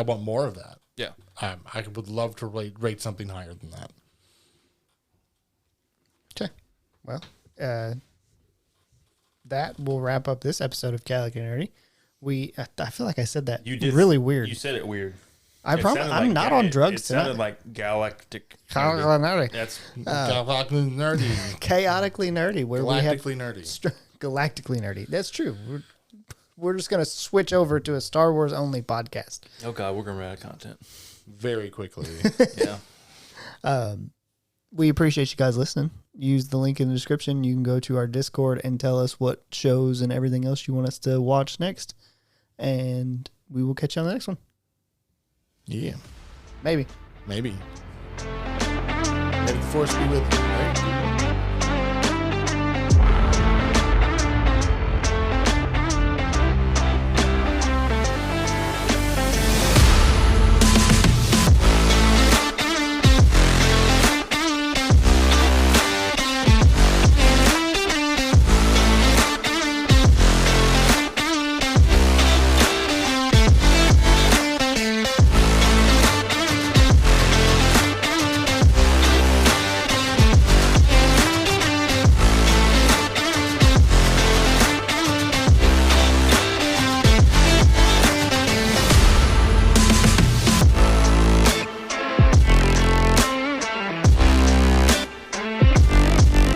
want more of that. Yeah. I would love to rate something higher than that. Okay. Well, that will wrap up this episode of ChaoticallyNerdy. I feel like I said that really weird. You said it weird. I promise I'm not on drugs tonight. It sounded like galactic. ChaoticallyNerdy. That's ChaoticallyNerdy. ChaoticallyNerdy, where we have galactically nerdy. That's true. We're just gonna switch over to a Star Wars only podcast. Oh God, we're gonna run out of content very quickly. Yeah. We appreciate you guys listening. Use the link in the description. You can go to our Discord and tell us what shows and everything else you want us to watch next. And we will catch you on the next one. Yeah. Maybe. May the force be with you, right?